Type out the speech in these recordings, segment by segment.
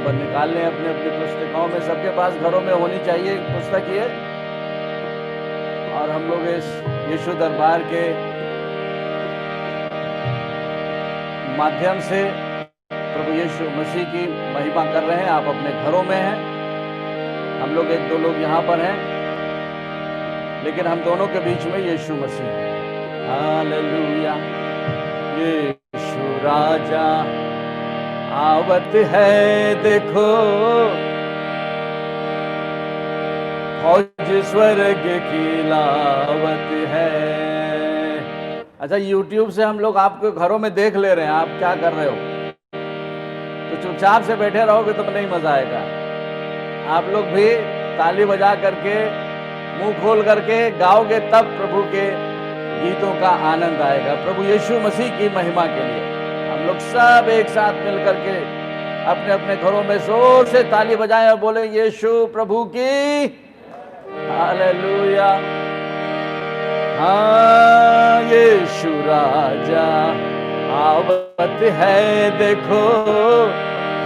और निकाल लें अपने अपनी पुस्तकों में। सबके पास घरों में होनी चाहिए पुस्तक ये। और हम लोग इस यीशु दरबार के माध्यम से प्रभु यीशु मसीह की महिमा कर रहे हैं। आप अपने घरों में हैं, हम लोग एक दो लोग यहाँ पर हैं, लेकिन हम दोनों के बीच में यीशु मसीह है। हालेलुया। यीशु राजा आवत है, देखो फौज स्वर्ग की लावत है। अच्छा, YouTube से हम लोग आपको घरों में देख ले रहे हैं, आप क्या कर रहे हो। तो चुपचाप से बैठे रहोगे तो नहीं मजा आएगा। आप लोग भी ताली बजा करके, मुंह खोल करके गाओगे, तब प्रभु के गीतों का आनंद आएगा, प्रभु यीशु मसीह की महिमा के लिए। हम लोग सब एक साथ मिल करके अपने अपने घरों में जोर से ताली बजाएं और बोले यीशु प्रभु की हालेलुया। हाँ, यीशु राजा आवत है, देखो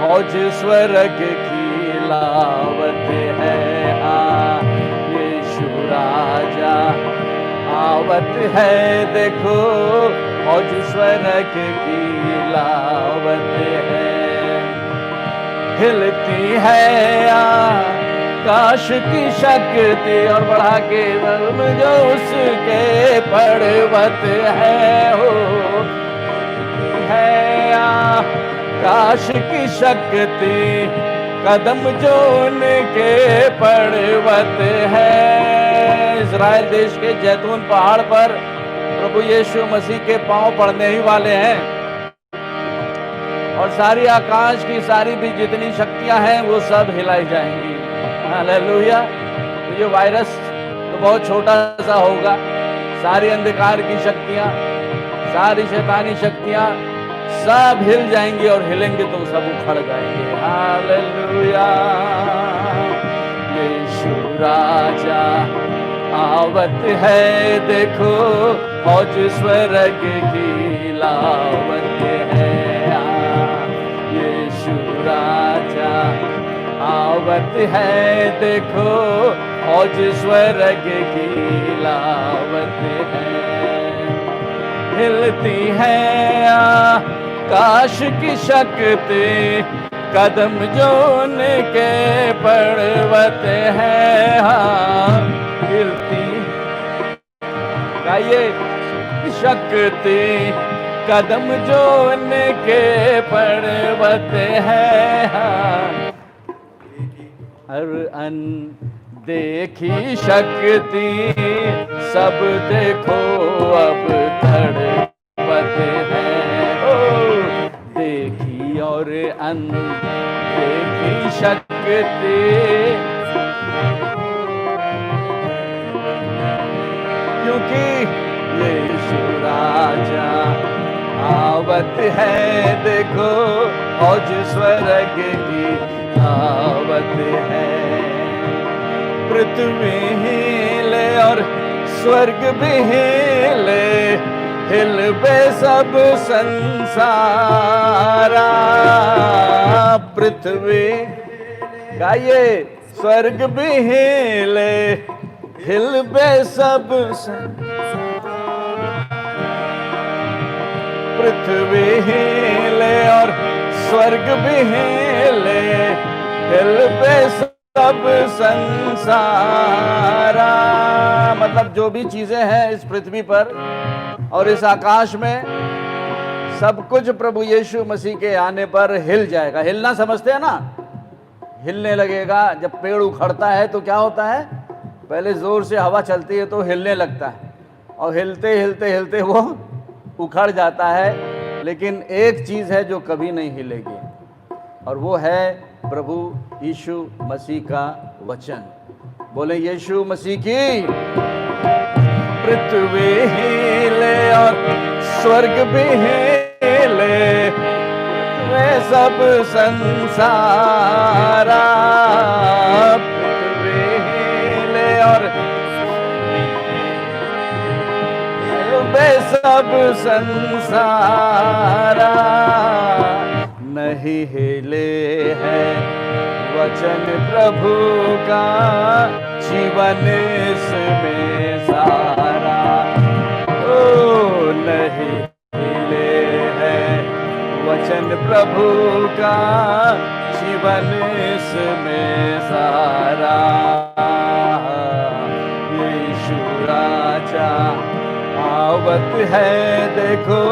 फौज स्वर्ग की लावत है। हाँ, यीशु राजा आवत है, देखो फौज स्वर्ग की लावत है। हिलती है आकाश की शक्ति और बढ़ा के जो उसके पर्वत है हो। है आकाश की शक्ति, कदम जो उनके पर्वत है। इज़राइल देश के जैतून पहाड़ पर प्रभु यीशु मसीह के पांव पड़ने ही वाले हैं, और सारी आकाश की सारी भी जितनी शक्तियां हैं वो सब हिलाई जाएंगी। हालेलुया। तो ये वायरस तो बहुत छोटा सा होगा, सारी अंधकार की शक्तियां, सारी शैतानी शक्तियां सब हिल जाएंगी, और हिलेंगे तो सब उखड़ जाएंगे। हालेलुया। यीशु राजा आवत है, देखो फौज स्वर्ग की लावत है। यीशु राजा आवत है, देखो फौज स्वर्ग की लावत है। हिलती है आकाश की शक्ति, कदम जो उनके पर्वत है। हाँ, हिलती गाइए शक्ति, कदम जो उनके पर्वत है। हाँ, हर अनदेखी शक्ति सब देखो अब तड़पत है। ओ देखी और अनदेखी शक्ति, क्योंकि यीशु राजा आवत है, देखो फौज स्वर्ग की आवत है। पृथ्वी हिले और स्वर्ग भी हिले, हिलबे सब संसारा। पृथ्वी गाइए, स्वर्ग भी हिले, हिलबे सब पृथ्वी हिले और स्वर्ग भी हिले, हिलबे सब संसारा। मतलब जो भी चीजें हैं इस पृथ्वी पर और इस आकाश में, सब कुछ प्रभु यीशु मसीह के आने पर हिल जाएगा। हिलना समझते हैं ना, हिलने लगेगा। जब पेड़ उखड़ता है तो क्या होता है, पहले जोर से हवा चलती है तो हिलने लगता है, और हिलते हिलते हिलते वो उखड़ जाता है। लेकिन एक चीज है जो कभी नहीं हिलेगी, और वो है प्रभु यीशु मसीह का वचन। बोले यीशु मसीह की। पृथ्वी हिले और स्वर्ग भी हिले, वे सब संसारा। पृथ्वी हिले और वे सब संसारा। नहीं हिले है वचन प्रभु का, जीवन इसमें सारा। ओ नहीं हिले है वचन प्रभु का, जीवन इसमें सारा। यीशु राजा आवत है, देखो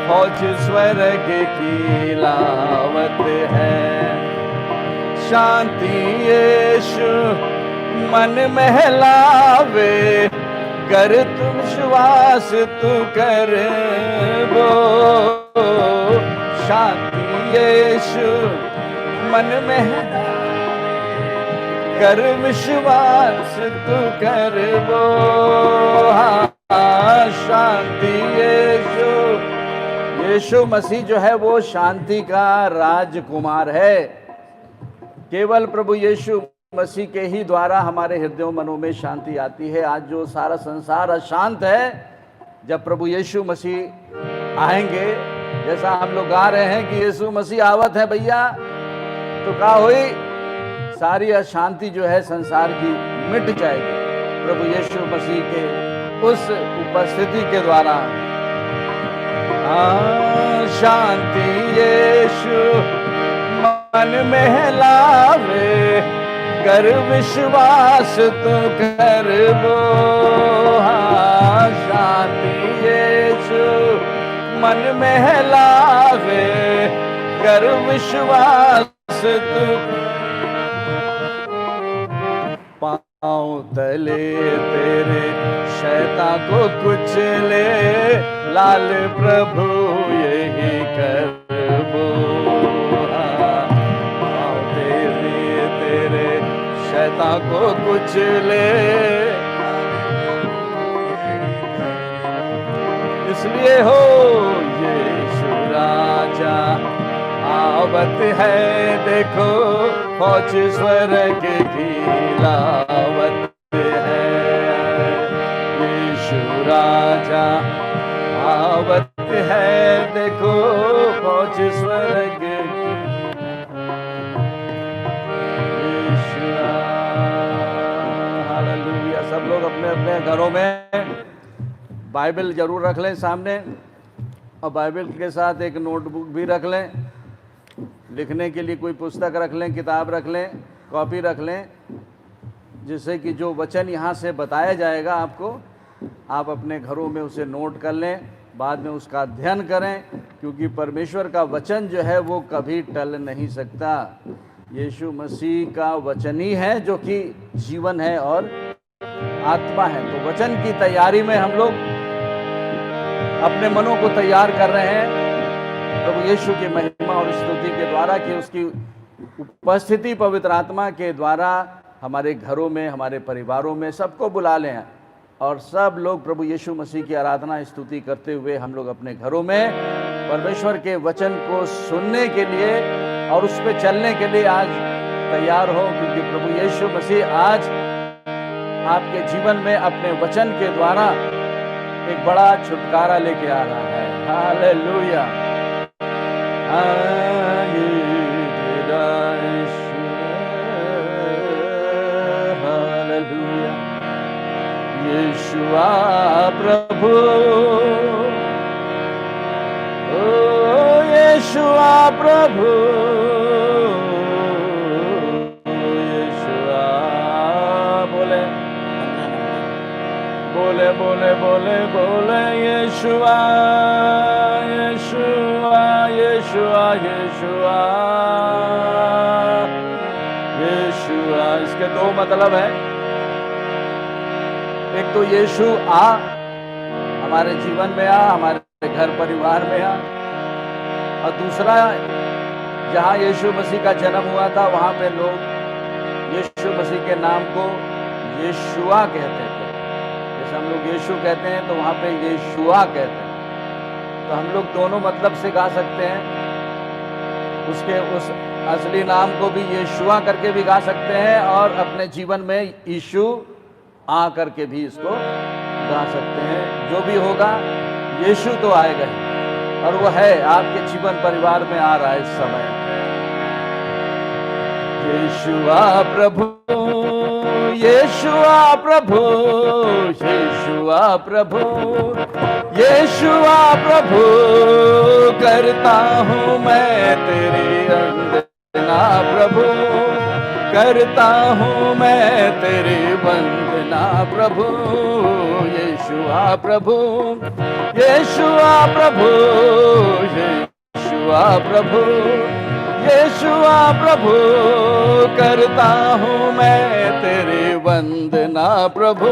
फौज स्वर्ग की लावत है। शांति यीशु मन महलावे, कर तुम विश्वास तू कर वो। शांति यीशु मन में कर विश्वास तू कर वो। शांति यीशु मसीह जो है वो शांति का राजकुमार है। केवल प्रभु यीशु मसीह के ही द्वारा हमारे हृदयों मनों में शांति आती है। आज जो सारा संसार अशांत है, जब प्रभु यीशु मसीह आएंगे, जैसा हम लोग गा रहे हैं कि यीशु मसीह आवत है भैया, तो क्या हुई, सारी अशांति जो है संसार की मिट जाएगी प्रभु यीशु मसीह के उस उपस्थिति के द्वारा। शांति यीशु मन में लावे, कर विश्वास तू कर वो। शांति यीशु मन में लावे, कर विश्वास तू। पाँव तले तेरे शैतान को कुचले, लाल प्रभु यही कर वो। पाँव तेरे शैतान को कुचले, इसलिए हो यीशु राजा आवत है, देखो फौज स्वर्ग की लावत है। यीशु राजा आवत है, देखो फौज स्वर्ग की। यीशु हालेलुया। सब लोग अपने अपने घरों में बाइबल जरूर रख लें सामने, और बाइबल के साथ एक नोटबुक भी रख लें। लिखने के लिए कोई पुस्तक रख लें, किताब रख लें, कॉपी रख लें, जिससे कि जो वचन यहाँ से बताया जाएगा आपको, आप अपने घरों में उसे नोट कर लें, बाद में उसका अध्ययन करें, क्योंकि परमेश्वर का वचन जो है वो कभी टल नहीं सकता। यीशु मसीह का वचन ही है जो कि जीवन है और आत्मा है। तो वचन की तैयारी में हम लोग अपने मनों को तैयार कर रहे हैं प्रभु यीशु की महिमा और स्तुति के द्वारा, कि उसकी उपस्थिति पवित्र आत्मा के द्वारा हमारे घरों में, हमारे परिवारों में सबको बुला लें, और सब लोग प्रभु यीशु मसीह की आराधना स्तुति करते हुए हम लोग अपने घरों में परमेश्वर के वचन को सुनने के लिए और उस पर चलने के लिए आज तैयार हो, क्योंकि प्रभु यीशु मसीह आज आपके जीवन में अपने वचन के द्वारा एक बड़ा छुटकारा लेके आ रहा है। हालेलुया। हालेलुया। यीशुआ प्रभु, ओ यीशुआ प्रभु, बोले बोले बोले बोले यीशुआ यीशुआ यीशुआ यीशुआ यीशुआ। इसके दो मतलब है, एक तो यीशु आ, हमारे जीवन में आ, हमारे घर परिवार में आ, और दूसरा जहाँ यीशु मसीह का जन्म हुआ था वहाँ पे लोग यीशु मसीह के नाम को यीशुआ कहते थे। जैसे हम लोग यीशु कहते हैं तो वहाँ पे यीशुआ कहते हैं। तो हम लोग दोनों मतलब से गा सकते हैं, उसके उस असली नाम को भी यीशुआ करके भी गा सकते हैं, और अपने जीवन में यीशु आ करके भी इसको गा सकते हैं। जो भी होगा यीशु तो आएगा ही, और वो है आपके जीवन परिवार में आ रहा है इस समय। यीशुआ प्रभु, यीशुआ प्रभु, यीशुआ प्रभु, यीशुआ प्रभु, करता हूँ मैं तेरी वंदना प्रभु, करता हूँ मैं तेरी वंदना प्रभु, यीशुआ प्रभु, यीशुआ प्रभु, यीशुआ प्रभु, यीशुआ प्रभु, करता हूँ मैं तेरी वंदना प्रभु,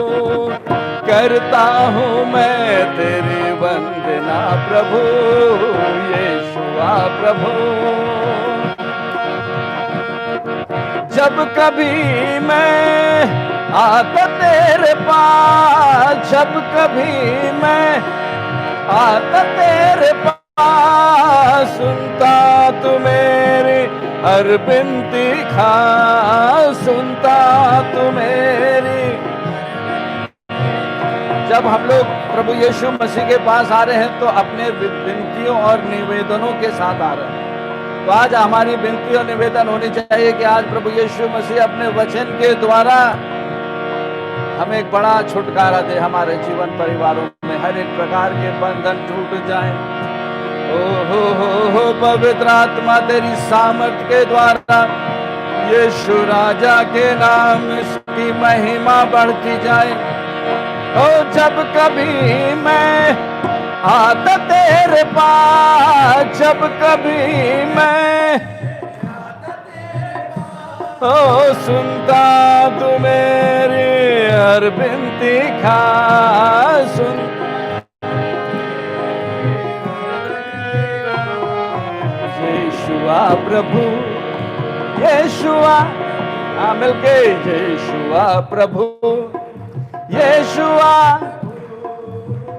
करता हूँ मैं तेरी वंदना प्रभु, यीशुआ प्रभु। जब कभी मैं आता तेरे पास, जब कभी मैं आता तेरे पास, सुनता तू मेरी हर बिनती खास, सुनता तू मेरी। जब हम लोग प्रभु यीशु मसीह के पास आ रहे हैं तो अपने विनतियों और निवेदनों के साथ आ रहे हैं। तो आज हमारी विनती और निवेदन होनी चाहिए कि आज प्रभु यीशु मसीह अपने वचन के द्वारा हमें एक बड़ा छुटकारा दे, हमारे जीवन परिवारों में हर एक प्रकार के बंधन टूट जाएं। हो पवित्र आत्मा तेरी सामर्थ के द्वारा यीशु राजा के नाम की महिमा बढ़ती जाए। ओ जब कभी मैं आता तेरे पास, जब कभी मैं ओ सुनता तू मेरी हर बिनती खास, सुन यीशुआ प्रभु, यीशुआ मिलके यीशुआ प्रभु, यीशुआ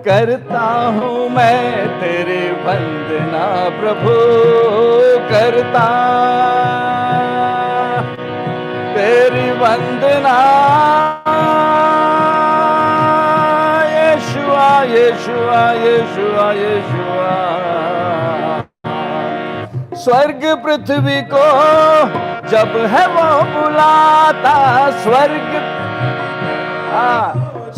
करता हूँ मैं तेरी वंदना प्रभु, करता तेरी वंदना यीशुआ, यीशुआ, यीशुआ, यीशुआ। स्वर्ग पृथ्वी को जब है वो बुलाता,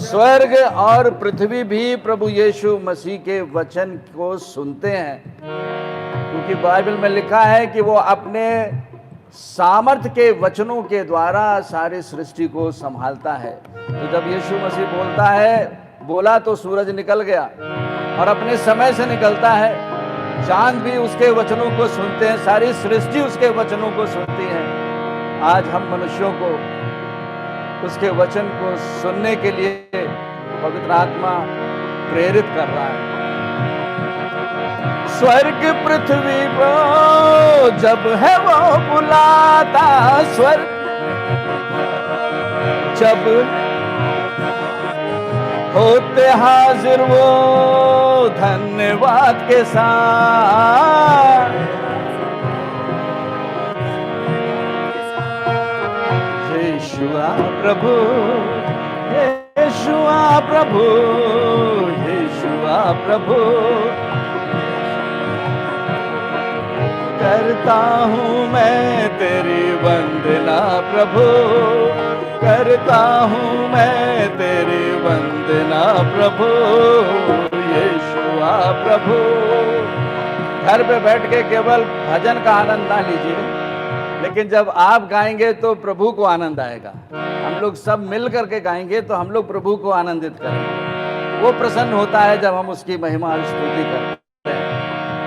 स्वर्ग और पृथ्वी भी प्रभु यीशु मसीह के वचन को सुनते हैं, क्योंकि बाइबल में लिखा है कि वो अपने सामर्थ के वचनों के द्वारा सारी सृष्टि को संभालता है। तो जब यीशु मसीह बोलता है, बोला तो सूरज निकल गया और अपने समय से निकलता है, चांद भी उसके वचनों को सुनते हैं, सारी सृष्टि उसके वचनों को सुनती है। आज हम मनुष्यों को उसके वचन को सुनने के लिए पवित्र आत्मा प्रेरित कर रहा है। स्वर्ग पृथ्वी को जब है वो बुलाता, स्वर्ग जब होते हाजिर वो धन्यवाद के साथ, यीशुआ प्रभु, यीशुआ प्रभु, यीशुआ प्रभु, करता हूँ मैं तेरी वंदना प्रभु, करता हूँ मैं तेरी वंदना प्रभु, यीशुआ प्रभु। घर पे बैठ के केवल भजन का आनंद ना लीजिए, लेकिन जब आप गाएंगे तो प्रभु को आनंद आएगा। हम लोग सब मिल करके गाएंगे तो हम लोग प्रभु को आनंदित करेंगे। वो प्रसन्न होता है जब हम उसकी महिमा और स्तुति करते हैं।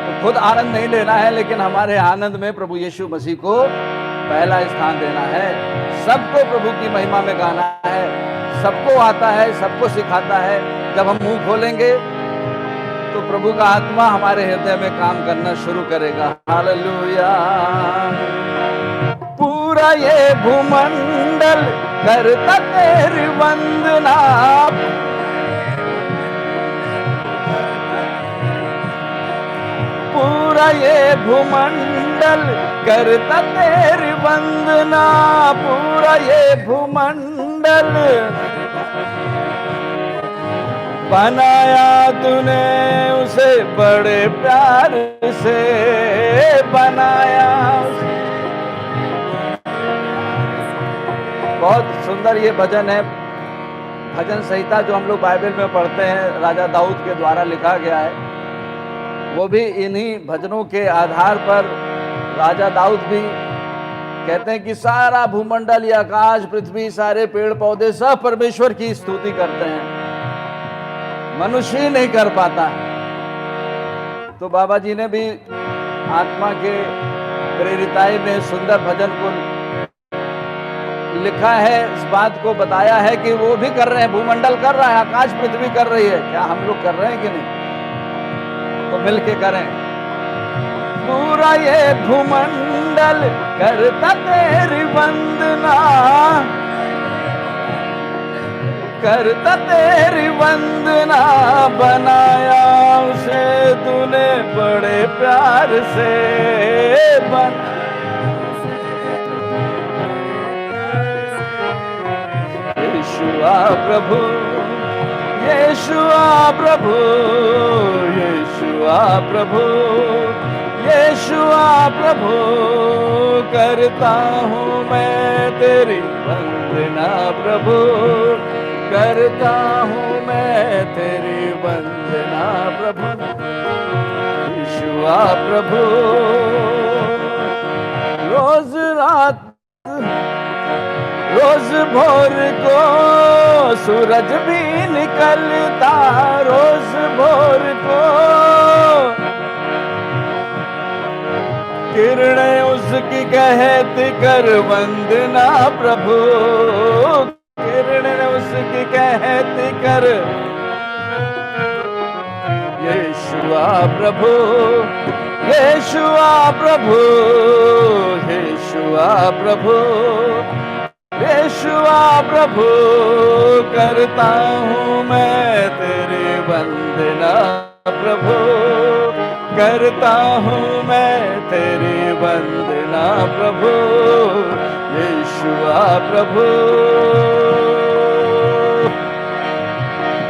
तो खुद आनंद नहीं लेना है, लेकिन हमारे आनंद में प्रभु यीशु मसीह को पहला स्थान देना है। सबको प्रभु की महिमा में गाना है, सबको आता है, सबको सिखाता है। जब हम मुंह खोलेंगे तो प्रभु का आत्मा हमारे हृदय में काम करना शुरू करेगा। हालेलुया। पूरा ये भूमंडल करता तेरी वंदना, पूरा ये भूमंडल करता तेरी वंदना, पूरा ये भूमंडल बनाया तूने उसे बड़े प्यार से, बनाया बहुत सुंदर ये भजन है। भजन संहिता जो हम लोग बाइबल में पढ़ते हैं, राजा दाऊद के द्वारा लिखा गया है। वो भी इन्हीं भजनों के आधार पर राजा दाऊद भी कहते हैं कि सारा भूमंडल, ये आकाश, पृथ्वी, सारे पेड़ पौधे सब परमेश्वर की स्तुति करते हैं, मनुष्य ही नहीं कर पाता। तो बाबा जी ने भी आत्मा के प्रेरिताई में सुंदर भजन को लिखा है, इस बात को बताया है कि वो भी कर रहे हैं, भूमंडल कर रहा है, आकाश पृथ्वी कर रही है। क्या हम लोग कर रहे हैं कि नहीं? तो मिलके करें। पूरा ये भूमंडल करता तेरी वंदना, करता तेरी वंदना, बनाया उसे तूने बड़े प्यार से बना। यीशुआ प्रभु, यीशुआ प्रभु, यीशुआ प्रभु, यीशुआ प्रभु, करता हूँ मैं तेरी वंदना प्रभु, करता हूँ मैं तेरी वंदना प्रभु। यीशुआ प्रभु, रोज रात रोज भोर को सूरज भी निकलता, रोज भोर को किरणें उसकी कहती कर वंदना प्रभु, किरणें उसकी कहती कर। यीशुआ प्रभु, यीशुआ प्रभु, यीशुआ प्रभु, यीशुआ प्रभु, करता हूँ मैं तेरी वंदना प्रभु, करता हूँ मैं तेरी वंदना प्रभु। यीशुआ प्रभु।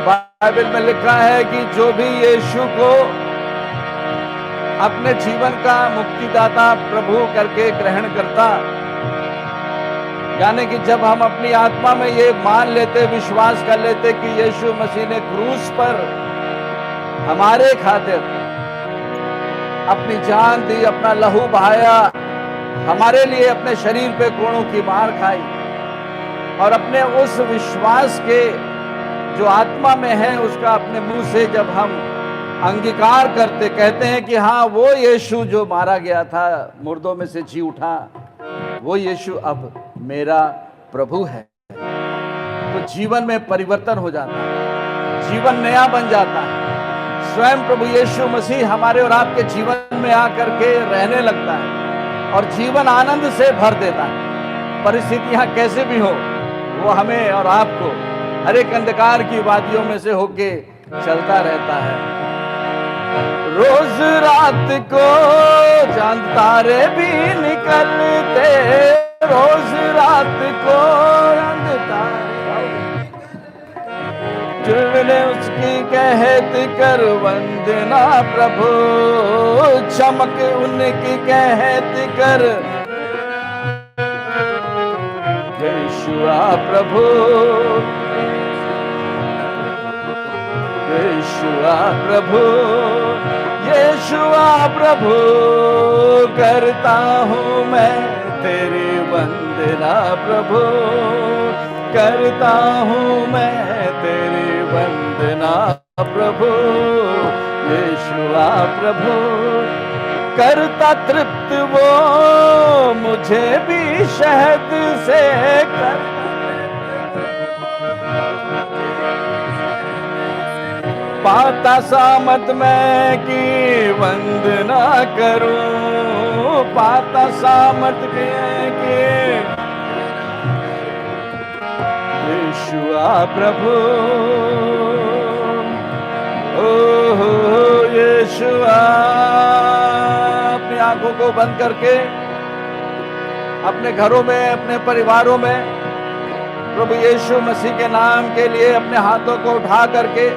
बाइबल में लिखा है कि जो भी यीशु को अपने जीवन का मुक्तिदाता प्रभु करके ग्रहण करता, यानी कि जब हम अपनी आत्मा में ये मान लेते, विश्वास कर लेते कि यीशु मसीह ने क्रूस पर हमारे खातिर अपनी जान दी, अपना लहू बहाया, हमारे लिए अपने शरीर पे कोड़ों की मार खाई, और अपने उस विश्वास के जो आत्मा में है उसका अपने मुंह से जब हम अंगीकार करते, कहते हैं कि हाँ वो यीशु जो मारा गया था, मुर्दों में से जी उठा, वो यीशु अब मेरा प्रभु है, तो जीवन में परिवर्तन हो जाता है, जीवन नया बन जाता है। स्वयं प्रभु यीशु मसीह हमारे और आपके जीवन में आकर के रहने लगता है और जीवन आनंद से भर देता है। परिस्थितियां कैसे भी हो, वो हमें और आपको हर एक अंधकार की वादियों में से होके चलता रहता है। रोज रात को चांद तारे भी निकलते, रोज रात को चांद तारे, जुड़ने उसकी कहती कर वंदना प्रभु, चमक उनकी कहती कर। यीशुआ प्रभु, यीशुआ प्रभु, यीशुआ प्रभु, करता हूँ मैं तेरी वंदना प्रभु, करता हूँ मैं तेरी वंदना प्रभु। यीशुआ प्रभु, करता तृप्त वो मुझे भी शहद से कर। पाता सामत मैं की वंदना करूं, पाता सामत के यीशुआ प्रभु, ओ यीशुआ। अपनी आंखों को बंद करके अपने घरों में, अपने परिवारों में प्रभु यीशु मसीह के नाम के लिए अपने हाथों को उठा करके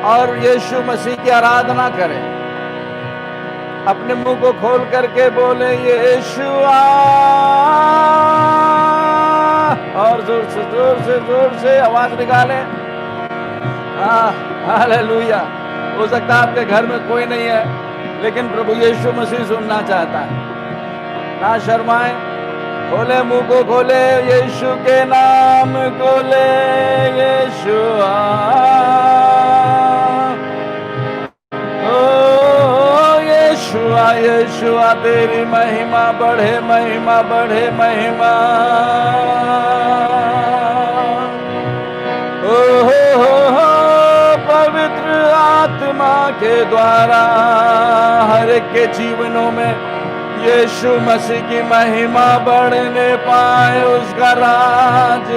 और यीशु मसीह की आराधना करें। अपने मुंह को खोल करके बोले यीशुआ जोर से आवाज निकालें। हालेलुया। हो सकता है आपके घर में कोई नहीं है, लेकिन प्रभु यीशु मसीह सुनना चाहता है। ना शर्माएं, खोले मुंह को, खोले यीशु के नाम को ले। यीशुआ, ओ यीशुआ, यीशुआ तेरी महिमा बढ़े, महिमा बढ़े, महिमा। हो पवित्र आत्मा के द्वारा हर एक के जीवनों में यीशु मसीह की महिमा बढ़ने पाए, उसका राज,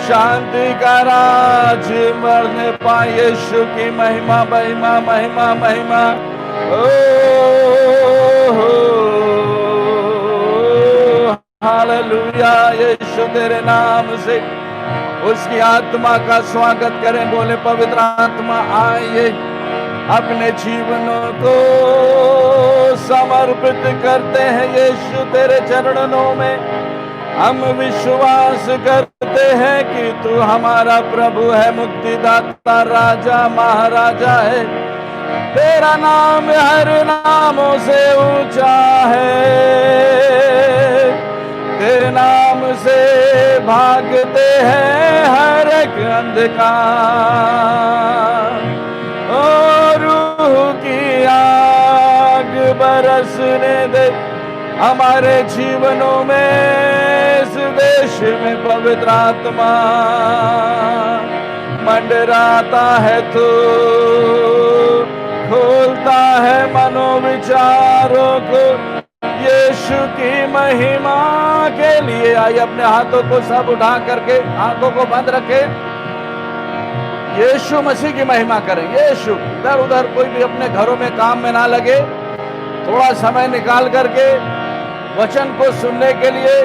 शांति का राज बढ़ने पाए। यीशु की महिमा, महिमा, महिमा, महिमा। ओ हालेलुया। यीशु तेरे नाम से उसकी आत्मा का स्वागत करें। बोले पवित्र आत्मा आइए, अपने जीवनों को समर्पित करते हैं यीशु तेरे चरणों में। हम विश्वास करते हैं कि तू हमारा प्रभु है, मुक्तिदाता, राजा, महाराजा है। तेरा नाम हर नामों से ऊंचा है। तेरे नाम से भागते हैं हर एक अंधकार। और रूह की आग बरसने दे हमारे जीवनों में। इस देश में पवित्र आत्मा मंडराता है, तो खोलता है मनोविचारों को यीशु की महिमा के लिए। आइए अपने हाथों को सब उठा करके आंखों को बंद रखे, यीशु मसीह की महिमा करें। यीशु, इधर उधर कोई भी अपने घरों में काम में ना लगे, थोड़ा समय निकाल करके वचन को सुनने के लिए।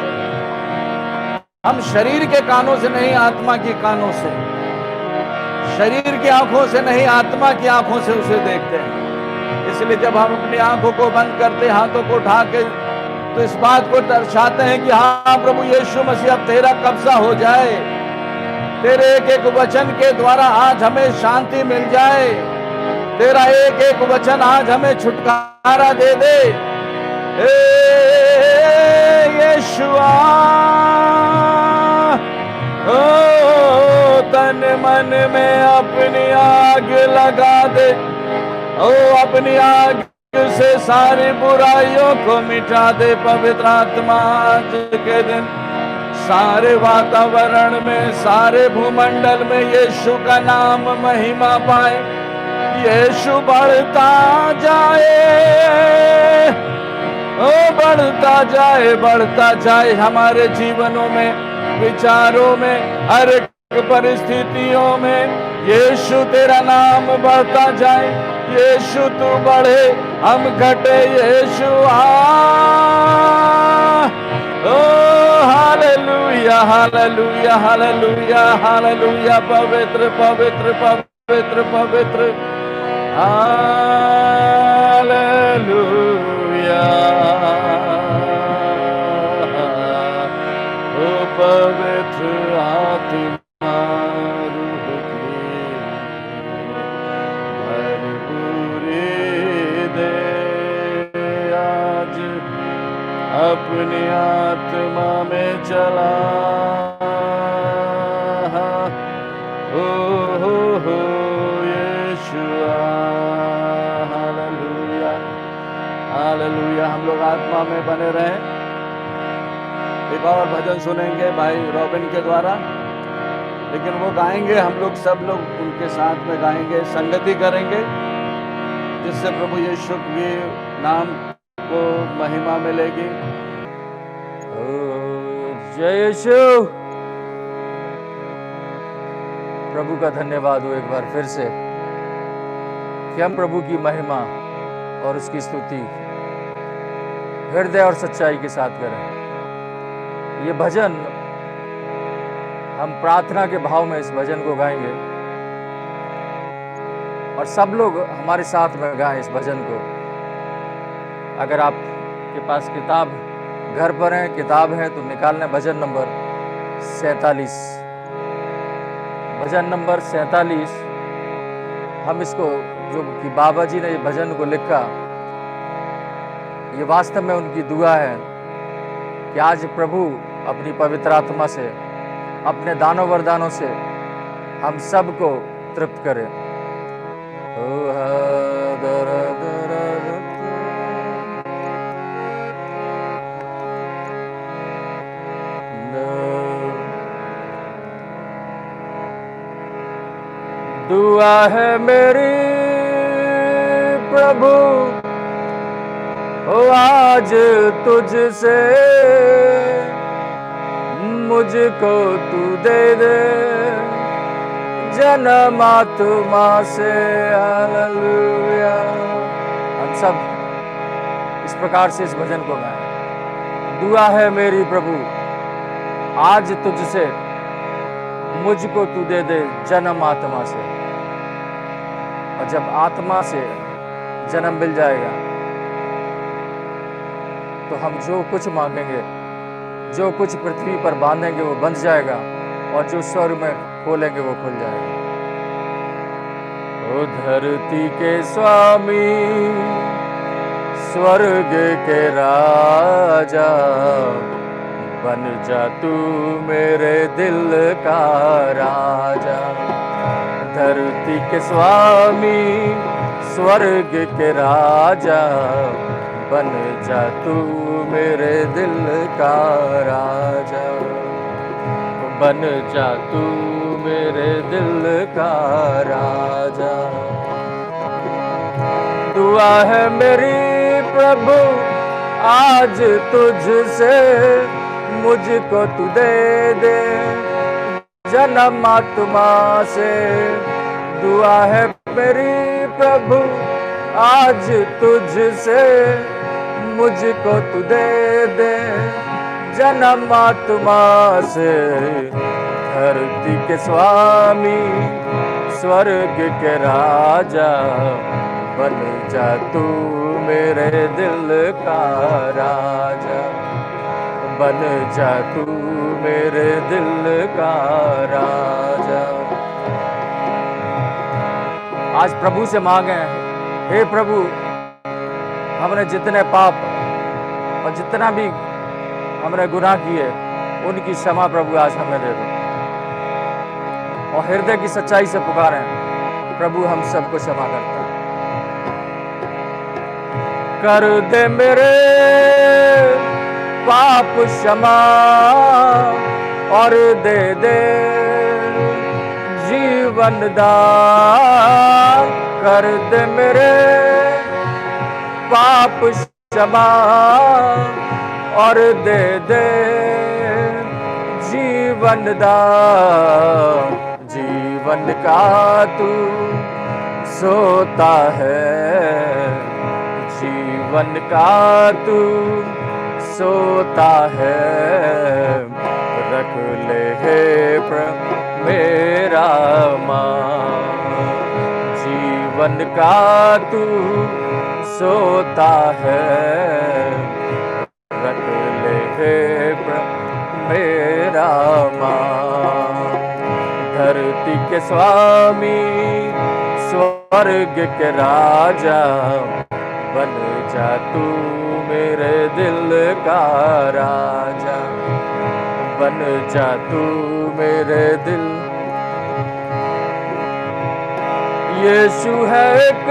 हम शरीर के कानों से नहीं, आत्मा की कानों से, शरीर की आंखों से नहीं, आत्मा की आंखों से उसे देखते हैं। इसलिए जब हम अपनी आंखों को बंद करते, हाथों को उठा के, तो इस बात को दर्शाते हैं कि हाँ प्रभु यीशु मसीह, अब तेरा कब्जा हो जाए। तेरे एक एक वचन के द्वारा आज हमें शांति मिल जाए। तेरा एक एक वचन आज हमें छुटकारा दे दे। यीशुआ, ओ तन मन में अपनी आग लगा दे। ओ अपनी आग से सारी बुराइयों को मिटा दे। पवित्र आत्मा आज के दिन सारे वातावरण में, सारे भूमंडल में यीशु का नाम महिमा पाए। यीशु बढ़ता जाए, ओ बढ़ता जाए, बढ़ता जाए हमारे जीवनों में, विचारों में, हर एक परिस्थितियों में। यीशु तेरा नाम बढ़ता जाए। यीशु तू बढ़े, हम घटे। यीशु ओ हालेलुया, हालेलुया, हालेलुया, हालेलुया। पवित्र, पवित्र, पवित्र, पवित्र, हालेलुया। ओ पवित्र आत्मा अपनी आत्मा में चला। हो यीशुआ, हालेलुया, हालेलुया। हम लोग आत्मा में बने रहें। एक और भजन सुनेंगे भाई रॉबिन के द्वारा, लेकिन वो गाएंगे, हम लोग सब लोग उनके साथ में गाएंगे, संगति करेंगे, जिससे प्रभु यीशु के नाम को महिमा मिलेगी। जय यीशु। प्रभु का धन्यवाद हो एक बार फिर से कि हम प्रभु की महिमा और उसकी स्तुति हृदय और सच्चाई के साथ करें। ये भजन हम प्रार्थना के भाव में इस भजन को गाएंगे और सब लोग हमारे साथ में गाएं इस भजन को। अगर आपके पास किताब घर पर है, किताब है, तो निकालना भजन नंबर 47। भजन नंबर 47। हम इसको, जो कि बाबा जी ने ये भजन को लिखा, ये वास्तव में उनकी दुआ है कि आज प्रभु अपनी पवित्र आत्मा से, अपने दानों वरदानों से हम सबको तृप्त करे। ओ हा दर दर दर। दुआ है मेरी प्रभु, ओ आज तुझसे, मुझको तू दे दे जन्म आत्मा से। हालेलुया। हम सब इस प्रकार से इस भजन को गाएं। दुआ है मेरी प्रभु, आज तुझसे, मुझको तू दे दे जन्म आत्मा से। और जब आत्मा से जन्म मिल जाएगा तो हम जो कुछ मांगेंगे, जो कुछ पृथ्वी पर बांधेंगे वो बंध जाएगा, और जो स्वर्ग में खोलेंगे वो खुल जाएगा। ओ धरती के स्वामी, स्वर्ग के राजा, बन जा तू मेरे दिल का राजा। धरती के स्वामी, स्वर्ग के राजा, बन जा तू मेरे दिल का राजा। बन जा तू मेरे दिल का राजा। दुआ है मेरी प्रभु, आज तुझसे, मुझको तू दे दे जन्म आत्मा से। दुआ है मेरी प्रभु, आज तुझसे, मुझको तू दे दे जन्म आत्मा से। धरती के स्वामी, स्वर्ग के राजा, बन जा तू मेरे दिल का राजा। बन जा तू मेरे दिल का राजा। आज प्रभु से मांगे, हे प्रभु, हमने जितने पाप और जितना भी हमने गुनाह किए, उनकी क्षमा प्रभु आज हमें दे दो। और हृदय की सच्चाई से पुकारें, प्रभु हम सबको क्षमा करता है। कर दे मेरे पाप क्षमा, और दे दे जीवन दान। कर दे मेरे पाप क्षमा, और दे दे जीवन दान। जीवन का तू सोता है, जीवन का तू सोता है। रख ले हे प्रभु मेरा मान। जीवन का तू सोता है, रख ले हे प्रभु मेरा मान। धरती के स्वामी, स्वर्ग के राजा, बन जा तू मेरे दिल का राजा। बन जा तू मेरे दिल। यीशु है एक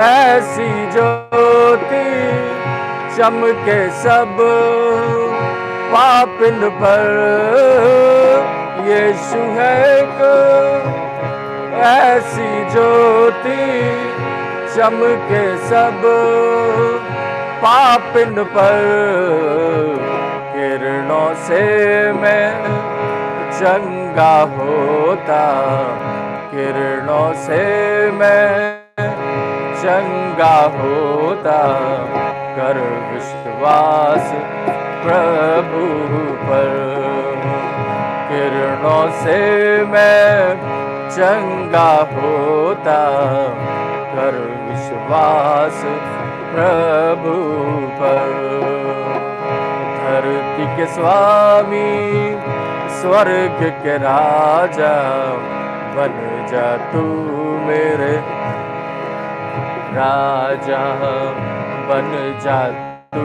ऐसी ज्योति, चमके सब पापिन पर। यीशु है एक ऐसी ज्योति, चमके सब पापिन पर। किरणों से मैं चंगा होता, किरणों से मैं चंगा होता। कर विश्वास प्रभु पर। किरणों से मैं चंगा होता, कर विश्वास प्रभु पर। धरती के स्वामी, स्वर्ग के राजा बन जा तू मेरे राजा, बन जा तू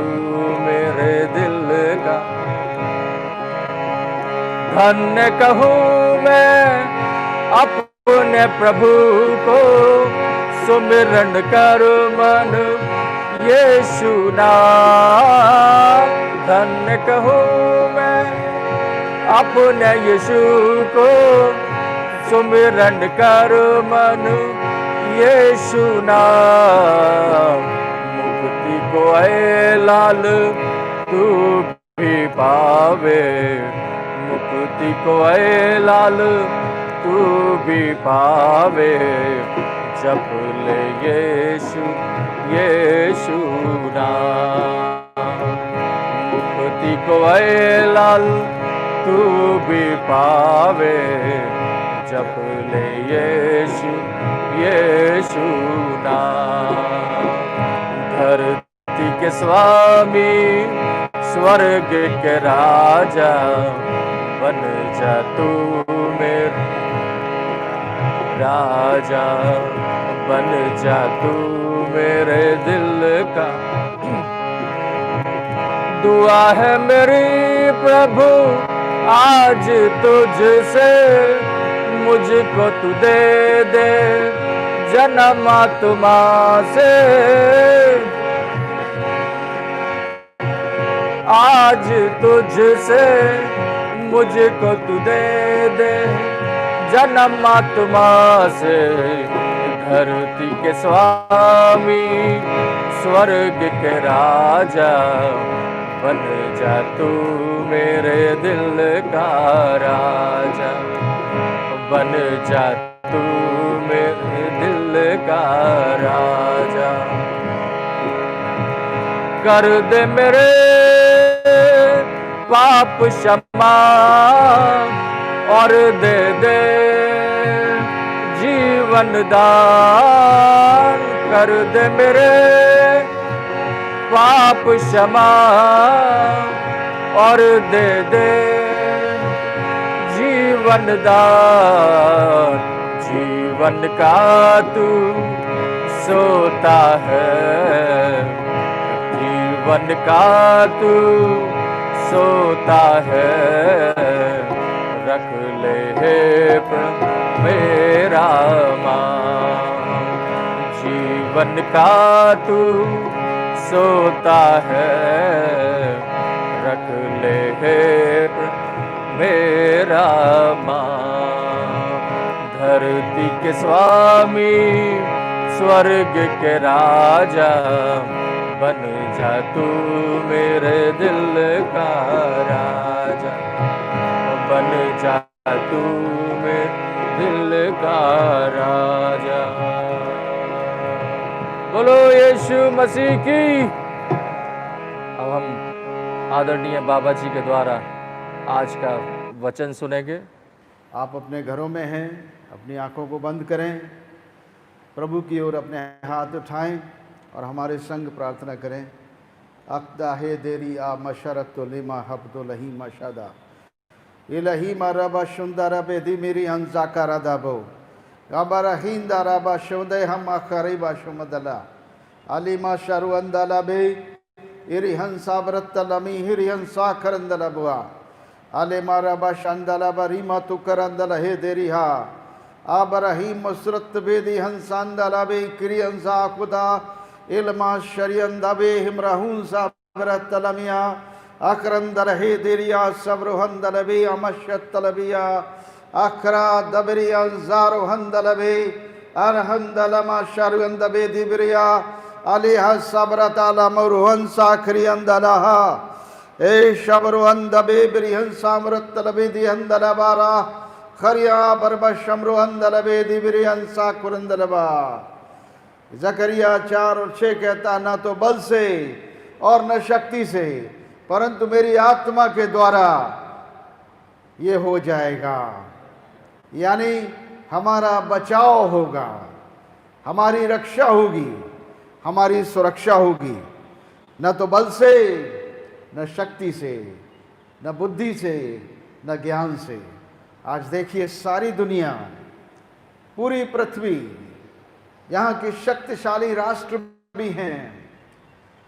मेरे दिल का। धन्य कहूँ मैं अपने प्रभु को, सुमिरन कर मन यीशु नाम। धन्य कहूँ मैं अपने यीशु को, सुमिरन कर मन यीशु नाम। मुक्ति को ऐ लाल तू भी पावे, मुक्ति को ऐ लाल तू भी पावे। जप ले यीशु यीशु नाम। मुक्ति को ऐ लाल तू भी पावे। जप ले यीशु यीशु नाम। धरती के स्वामी स्वर्ग के राजा बन जा तू मेरे राजा, बन जा तू मेरे दिल का। दुआ है मेरी प्रभु आज तुझसे, मुझको तू दे दे जन्म आत्मा से। आज तुझसे मुझको तू दे दे जन्म आत्मा से। धरती के स्वामी स्वर्ग के राजा बन जा तू मेरे दिल का राजा, बन जा तू मेरे दिल का राजा। कर दे मेरे पाप क्षमा और दे दे जीवन दान। कर दे मेरे पाप क्षमा और दे दे जीवन दान। जीवन का तू सोता है, जीवन का तू सोता है। रख ले हे मेरा मान। जीवन का तू सोता है। रख ले हे मेरा मान। धरती के स्वामी स्वर्ग के राजा बन जा तू मेरे दिल का राजा, बन जा तू मेरे दिल का राजा। बोलो यीशु मसीह की। अब हम आदरणीय बाबा जी के द्वारा आज का वचन सुनेंगे। आप अपने घरों में हैं, अपनी आंखों को बंद करें, प्रभु की ओर अपने हाथ उठाएं और हमारे संग प्रार्थना करें। अक्दा हे देरी आ मशरत लिमा हब्दो लही मशादा इलही मरबा शुंदर बेदी मेरी हंसा करदाबो गबरा हिंदा रबा शोदे हम अखरीबा शुमदला अलीमा शरु अंदला बे इरी हंसा व्रत लमी हिरी हंसा करंदला बुआ अले मारबा शंदला बरीमा तुकरंदला हे देरी हा आबरही मुसरत बेदी हंसांदला बे किरी हंसा खुदा इल्मा शरियंदा बे हिमरहुंसा व्रत लमिया अकरंदल हे देरिया सब्रुहंदल बे अमशतल बिया अखरा दबरिया जारो हंदल बे अरहंदल मा शरुंद बे दिबरिया अलिहा सब्रताला मरुहन साखरियंदलहा ए शब्रुहंद बे ब्रिहंसा मृतल बे दिहंदल बारा खरिया बरबा शम्रुहंदल बे दिबरियंसा कुरंदलबा। जकरिया 4 और 6 कहता न तो बल से और न शक्ति से परंतु मेरी आत्मा के द्वारा ये हो जाएगा। यानी हमारा बचाव होगा, हमारी रक्षा होगी, हमारी सुरक्षा होगी। न तो बल से, न शक्ति से, न बुद्धि से, न ज्ञान से। आज देखिए सारी दुनिया, पूरी पृथ्वी, यहाँ के शक्तिशाली राष्ट्र भी हैं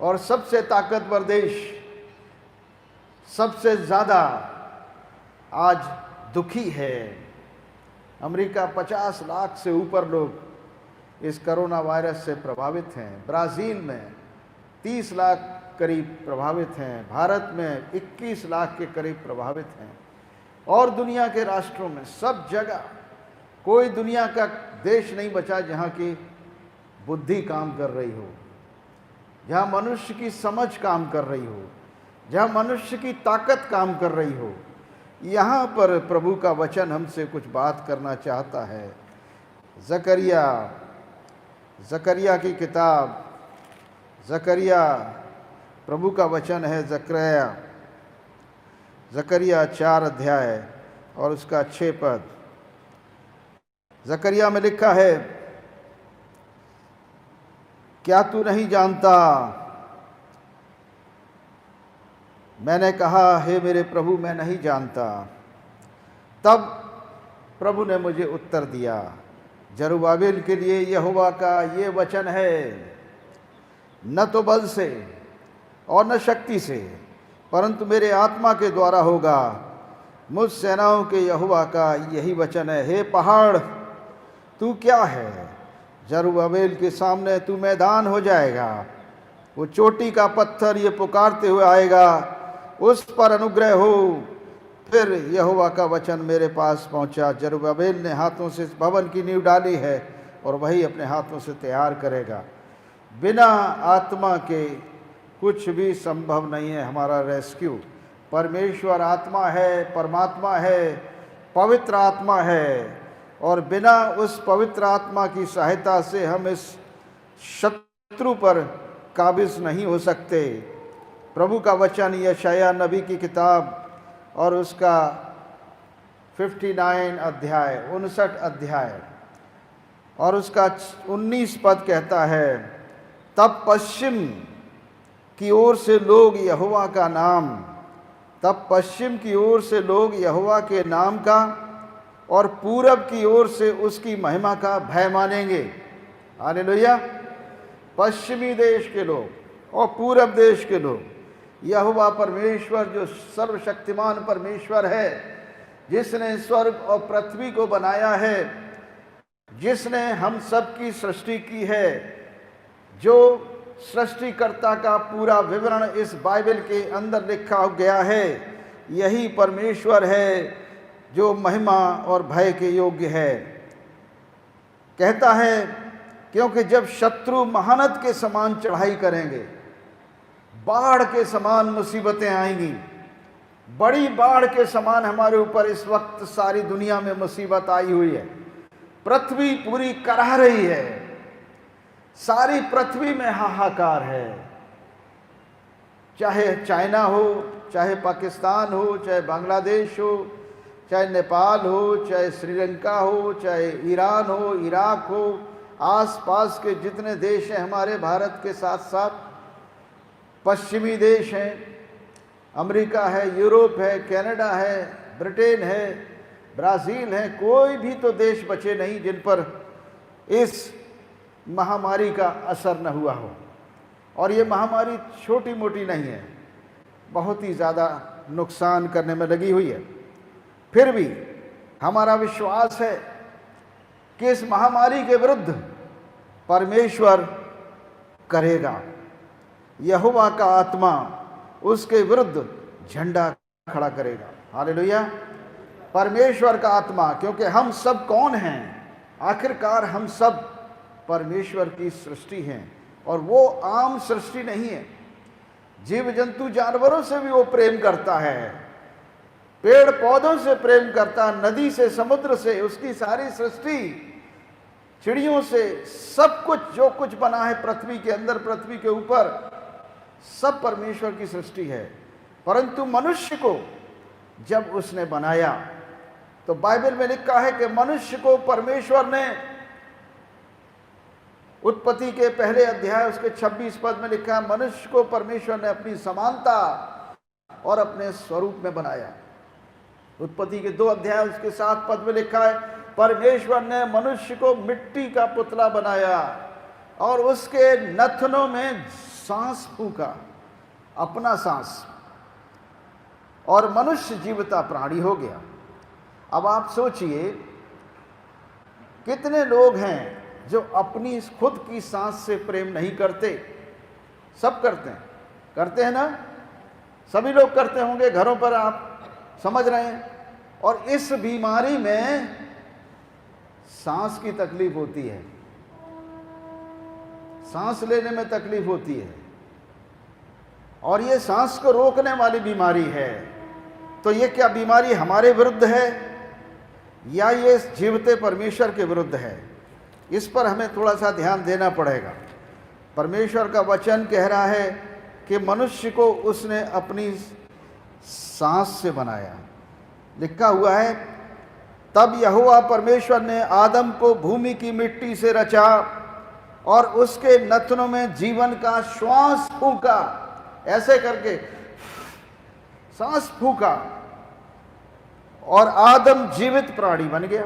और सबसे ताकतवर देश सबसे ज़्यादा आज दुखी है। अमेरिका 50 लाख से ऊपर लोग इस कोरोना वायरस से प्रभावित हैं। ब्राज़ील में 30 लाख करीब प्रभावित हैं। भारत में 21 लाख के करीब प्रभावित हैं। और दुनिया के राष्ट्रों में सब जगह कोई दुनिया का देश नहीं बचा जहाँ की बुद्धि काम कर रही हो, जहाँ मनुष्य की समझ काम कर रही हो, जहाँ मनुष्य की ताकत काम कर रही हो। यहाँ पर प्रभु का वचन हमसे कुछ बात करना चाहता है। ज़करिया की किताब, ज़करिया प्रभु का वचन है। ज़करिया 4 अध्याय और उसका 6 पद। ज़करिया में लिखा है, क्या तू नहीं जानता? मैंने कहा, हे मेरे प्रभु, मैं नहीं जानता। तब प्रभु ने मुझे उत्तर दिया, जरुब्बाबिल के लिए यहोवा का ये वचन है, न तो बल से और न शक्ति से, परंतु मेरे आत्मा के द्वारा होगा। मुझ सेनाओं के यहोवा का यही वचन है। हे पहाड़, तू क्या है? जरुब्बाबिल के सामने तू मैदान हो जाएगा। वो चोटी का पत्थर ये पुकारते हुए आएगा, उस पर अनुग्रह हो। फिर यहोवा का वचन मेरे पास पहुंचा, जरुब्बाबिल ने हाथों से इस भवन की नींव डाली है और वही अपने हाथों से तैयार करेगा। बिना आत्मा के कुछ भी संभव नहीं है। हमारा रेस्क्यू परमेश्वर आत्मा है, परमात्मा है, पवित्र आत्मा है, और बिना उस पवित्र आत्मा की सहायता से हम इस शत्रु पर काबिज नहीं हो सकते। प्रभु का वचन यशायाह नबी की किताब और उसका 59 अध्याय और उसका 19 पद कहता है, तब पश्चिम की ओर से लोग यहोवा का नाम, तब पश्चिम की ओर से लोग यहोवा के नाम का और पूरब की ओर से उसकी महिमा का भय मानेंगे। हालेलुया। पश्चिमी देश के लोग और पूरब देश के लोग यहोवा परमेश्वर, जो सर्वशक्तिमान परमेश्वर है, जिसने स्वर्ग और पृथ्वी को बनाया है, जिसने हम सब की सृष्टि की है, जो सृष्टिकर्ता का पूरा विवरण इस बाइबल के अंदर लिखा गया है, यही परमेश्वर है जो महिमा और भय के योग्य है। कहता है, क्योंकि जब शत्रु महानद के समान चढ़ाई करेंगे, बाढ़ के समान मुसीबतें आएंगी। बड़ी बाढ़ के समान हमारे ऊपर इस वक्त सारी दुनिया में मुसीबत आई हुई है। पृथ्वी पूरी कराह रही है। सारी पृथ्वी में हाहाकार है। चाहे चाइना हो, चाहे पाकिस्तान हो, चाहे बांग्लादेश हो, चाहे नेपाल हो, चाहे श्रीलंका हो, चाहे ईरान हो, इराक हो, आसपास के जितने देश हैं हमारे भारत के साथ साथ, पश्चिमी देश हैं, अमेरिका है, यूरोप है, कनाडा है, ब्रिटेन है, ब्राज़ील है, कोई भी तो देश बचे नहीं जिन पर इस महामारी का असर न हुआ हो। और ये महामारी छोटी मोटी नहीं है, बहुत ही ज़्यादा नुकसान करने में लगी हुई है। फिर भी हमारा विश्वास है कि इस महामारी के विरुद्ध परमेश्वर करेगा। यहोवा का आत्मा उसके विरुद्ध झंडा खड़ा करेगा। हालेलुया। परमेश्वर का आत्मा, क्योंकि हम सब कौन हैं? आखिरकार हम सब परमेश्वर की सृष्टि हैं, और वो आम सृष्टि नहीं है। जीव जंतु जानवरों से भी वो प्रेम करता है, पेड़ पौधों से प्रेम करता, नदी से, समुद्र से, उसकी सारी सृष्टि, चिड़ियों से, सब कुछ जो कुछ बना है पृथ्वी के अंदर, पृथ्वी के ऊपर, सब परमेश्वर की सृष्टि है। परंतु मनुष्य को जब उसने बनाया, तो बाइबल में लिखा है कि मनुष्य को परमेश्वर ने, उत्पत्ति के पहले अध्याय उसके 26 पद में लिखा है, मनुष्य को परमेश्वर ने अपनी समानता और अपने स्वरूप में बनाया। उत्पत्ति के 2 अध्याय उसके 7 पद में लिखा है, परमेश्वर ने मनुष्य को मिट्टी का पुतला बनाया और उसके नथनों में सांस फूंका, अपना सांस, और मनुष्य जीवता प्राणी हो गया। अब आप सोचिए कितने लोग हैं जो अपनी खुद की सांस से प्रेम नहीं करते। सब करते हैं ना, सभी लोग करते होंगे घरों पर, आप समझ रहे हैं। और इस बीमारी में सांस की तकलीफ होती है, सांस लेने में तकलीफ होती है, और ये सांस को रोकने वाली बीमारी है। तो ये क्या बीमारी हमारे विरुद्ध है या ये जीवते परमेश्वर के विरुद्ध है? इस पर हमें थोड़ा सा ध्यान देना पड़ेगा। परमेश्वर का वचन कह रहा है कि मनुष्य को उसने अपनी सांस से बनाया। लिखा हुआ है, तब यहोवा परमेश्वर ने आदम को भूमि की मिट्टी से रचा और उसके नथनों में जीवन का श्वास फूंका। ऐसे करके सांस फूंका और आदम जीवित प्राणी बन गया।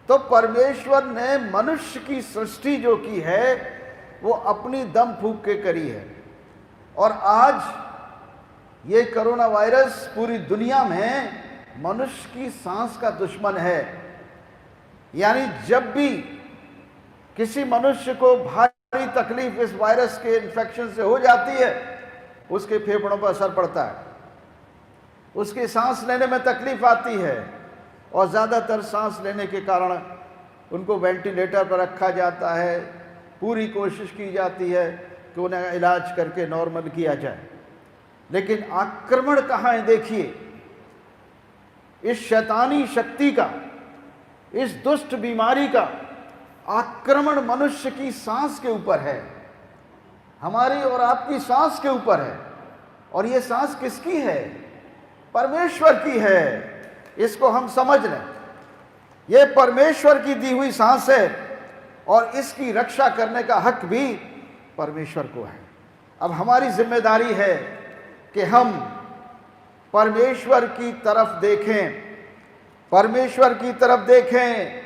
तो परमेश्वर ने मनुष्य की सृष्टि जो की है वो अपनी दम फूंक के करी है। और आज ये कोरोना वायरस पूरी दुनिया में मनुष्य की सांस का दुश्मन है। यानी जब भी किसी मनुष्य को भारी तकलीफ इस वायरस के इन्फेक्शन से हो जाती है, उसके फेफड़ों पर असर पड़ता है, उसकी सांस लेने में तकलीफ आती है, और ज़्यादातर सांस लेने के कारण उनको वेंटिलेटर पर रखा जाता है। पूरी कोशिश की जाती है कि उन्हें इलाज करके नॉर्मल किया जाए। लेकिन आक्रमण कहाँ है? देखिए, इस शैतानी शक्ति का, इस दुष्ट बीमारी का आक्रमण मनुष्य की सांस के ऊपर है, हमारी और आपकी सांस के ऊपर है। और ये सांस किसकी है? परमेश्वर की है। इसको हम समझ लें, ये परमेश्वर की दी हुई सांस है और इसकी रक्षा करने का हक भी परमेश्वर को है। अब हमारी जिम्मेदारी है कि हम परमेश्वर की तरफ देखें, परमेश्वर की तरफ देखें।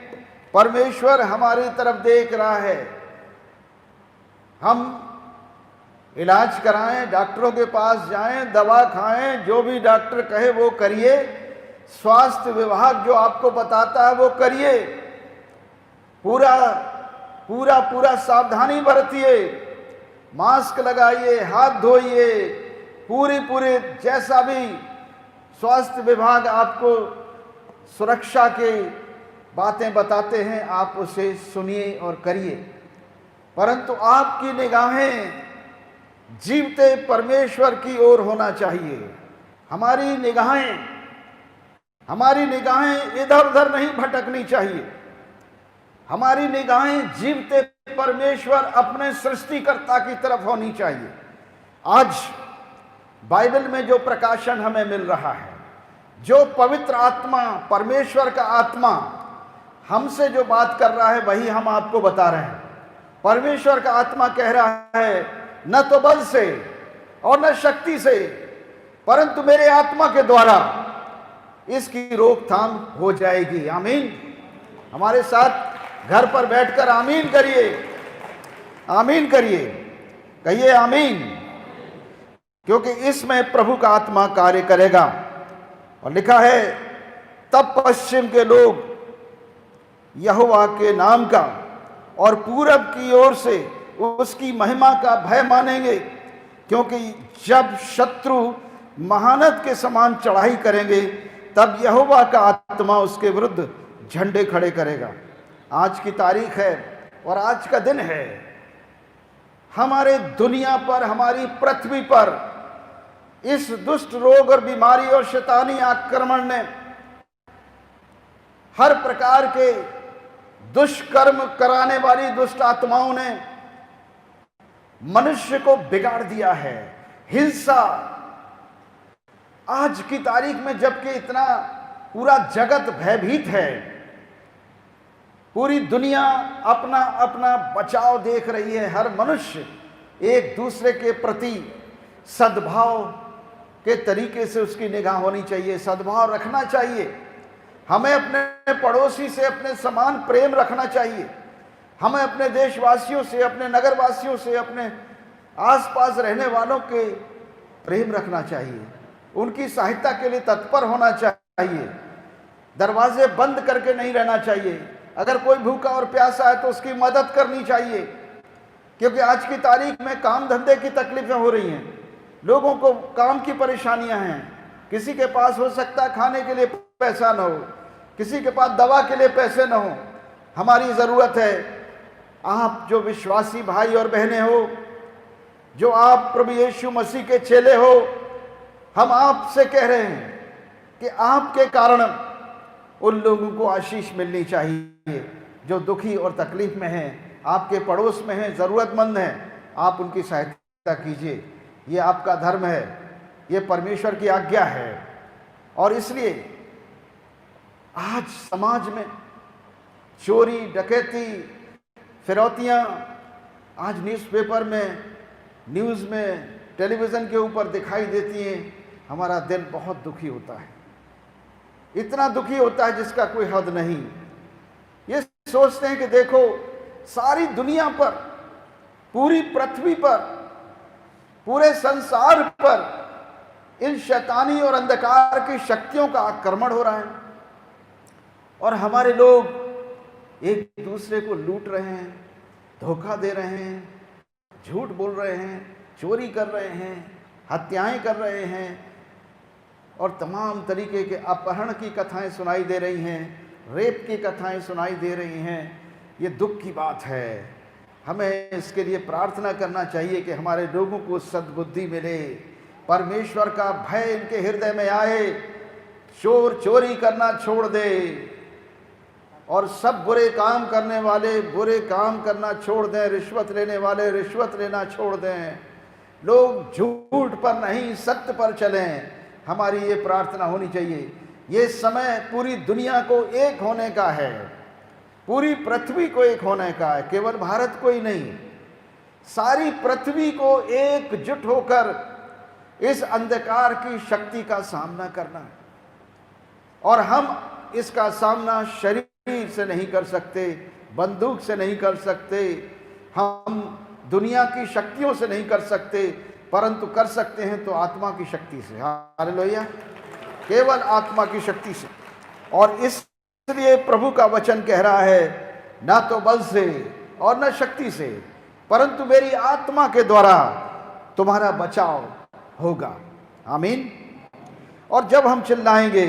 परमेश्वर हमारी तरफ देख रहा है। हम इलाज कराएं, डॉक्टरों के पास जाएं, दवा खाएं, जो भी डॉक्टर कहे वो करिए। स्वास्थ्य विभाग जो आपको बताता है वो करिए। पूरा सावधानी बरतिए, मास्क लगाइए, हाथ धोइए, पूरे जैसा भी स्वास्थ्य विभाग आपको सुरक्षा के बातें बताते हैं आप उसे सुनिए और करिए। परंतु आपकी निगाहें जीवते परमेश्वर की ओर होना चाहिए। हमारी निगाहें इधर उधर नहीं भटकनी चाहिए। हमारी निगाहें जीवते परमेश्वर अपने सृष्टिकर्ता की तरफ होनी चाहिए। आज बाइबल में जो प्रकाशन हमें मिल रहा है, जो पवित्र आत्मा, परमेश्वर का आत्मा हमसे जो बात कर रहा है वही हम आपको बता रहे हैं। परमेश्वर का आत्मा कह रहा है, न तो बल से और न शक्ति से, परंतु मेरे आत्मा के द्वारा इसकी रोकथाम हो जाएगी। आमीन। हमारे साथ घर पर बैठकर आमीन करिए, आमीन करिए, कहिए आमीन, क्योंकि इसमें प्रभु का आत्मा कार्य करेगा। और लिखा है, तब पश्चिम के लोग यहोवा के नाम का और पूरब की ओर से उसकी महिमा का भय मानेंगे, क्योंकि जब शत्रु महानद के समान चढ़ाई करेंगे तब यहोवा का आत्मा उसके विरुद्ध झंडे खड़े करेगा। आज की तारीख है और आज का दिन है। हमारे दुनिया पर, हमारी पृथ्वी पर इस दुष्ट रोग और बीमारी और शैतानी आक्रमण ने, हर प्रकार के दुष्कर्म कराने वाली दुष्ट आत्माओं ने मनुष्य को बिगाड़ दिया है। हिंसा आज की तारीख में, जबकि इतना पूरा जगत भयभीत है, पूरी दुनिया अपना अपना बचाव देख रही है। हर मनुष्य एक दूसरे के प्रति सद्भाव के तरीके से उसकी निगाह होनी चाहिए, सद्भाव रखना चाहिए। हमें अपने पड़ोसी से अपने समान प्रेम रखना चाहिए। हमें अपने देशवासियों से, अपने नगरवासियों से, अपने आसपास रहने वालों के प्रेम रखना चाहिए। उनकी सहायता के लिए तत्पर होना चाहिए। दरवाजे बंद करके नहीं रहना चाहिए। अगर कोई भूखा और प्यासा है तो उसकी मदद करनी चाहिए, क्योंकि आज की तारीख में काम धंधे की तकलीफें हो रही हैं, लोगों को काम की परेशानियां हैं। किसी के पास हो सकता है खाने के लिए पैसा न हो, किसी के पास दवा के लिए पैसे न हो। हमारी ज़रूरत है, आप जो विश्वासी भाई और बहनें हो, जो आप प्रभु यीशु मसीह के चेले हो, हम आपसे कह रहे हैं कि आपके कारण उन लोगों को आशीष मिलनी चाहिए जो दुखी और तकलीफ में हैं, आपके पड़ोस में हैं, ज़रूरतमंद हैं। आप उनकी सहायता कीजिए। ये आपका धर्म है, ये परमेश्वर की आज्ञा है। और इसलिए आज समाज में चोरी, डकैती, फिरौतियाँ आज न्यूज़पेपर में, न्यूज़ में, टेलीविज़न के ऊपर दिखाई देती हैं। हमारा दिल बहुत दुखी होता है, इतना दुखी होता है जिसका कोई हद नहीं। ये सोचते हैं कि देखो, सारी दुनिया पर, पूरी पृथ्वी पर, पूरे संसार पर इन शैतानी और अंधकार की शक्तियों का आक्रमण हो रहा है और हमारे लोग एक दूसरे को लूट रहे हैं, धोखा दे रहे हैं, झूठ बोल रहे हैं, चोरी कर रहे हैं, हत्याएं कर रहे हैं और तमाम तरीके के अपहरण की कथाएं सुनाई दे रही हैं, रेप की कथाएं सुनाई दे रही हैं। ये दुख की बात है। हमें इसके लिए प्रार्थना करना चाहिए कि हमारे लोगों को सद्बुद्धि मिले, परमेश्वर का भय इनके हृदय में आए, चोर चोरी करना छोड़ दे और सब बुरे काम करने वाले बुरे काम करना छोड़ दें, रिश्वत लेने वाले रिश्वत लेना छोड़ दें, लोग झूठ पर नहीं सत्य पर चलें। हमारी ये प्रार्थना होनी चाहिए। ये समय पूरी दुनिया को एक होने का है, पूरी पृथ्वी को एक होने का है, केवल भारत को ही नहीं, सारी पृथ्वी को एकजुट होकर इस अंधकार की शक्ति का सामना करना है। और हम इसका सामना शरीर से नहीं कर सकते, बंदूक से नहीं कर सकते, हम दुनिया की शक्तियों से नहीं कर सकते, परंतु कर सकते हैं तो आत्मा की शक्ति से। हालेलुया, केवल आत्मा की शक्ति से। और इसलिए प्रभु का वचन कह रहा है, ना तो बल से और न शक्ति से, परंतु मेरी आत्मा के द्वारा तुम्हारा बचाव होगा। आमीन। और जब हम चिल्लाएंगे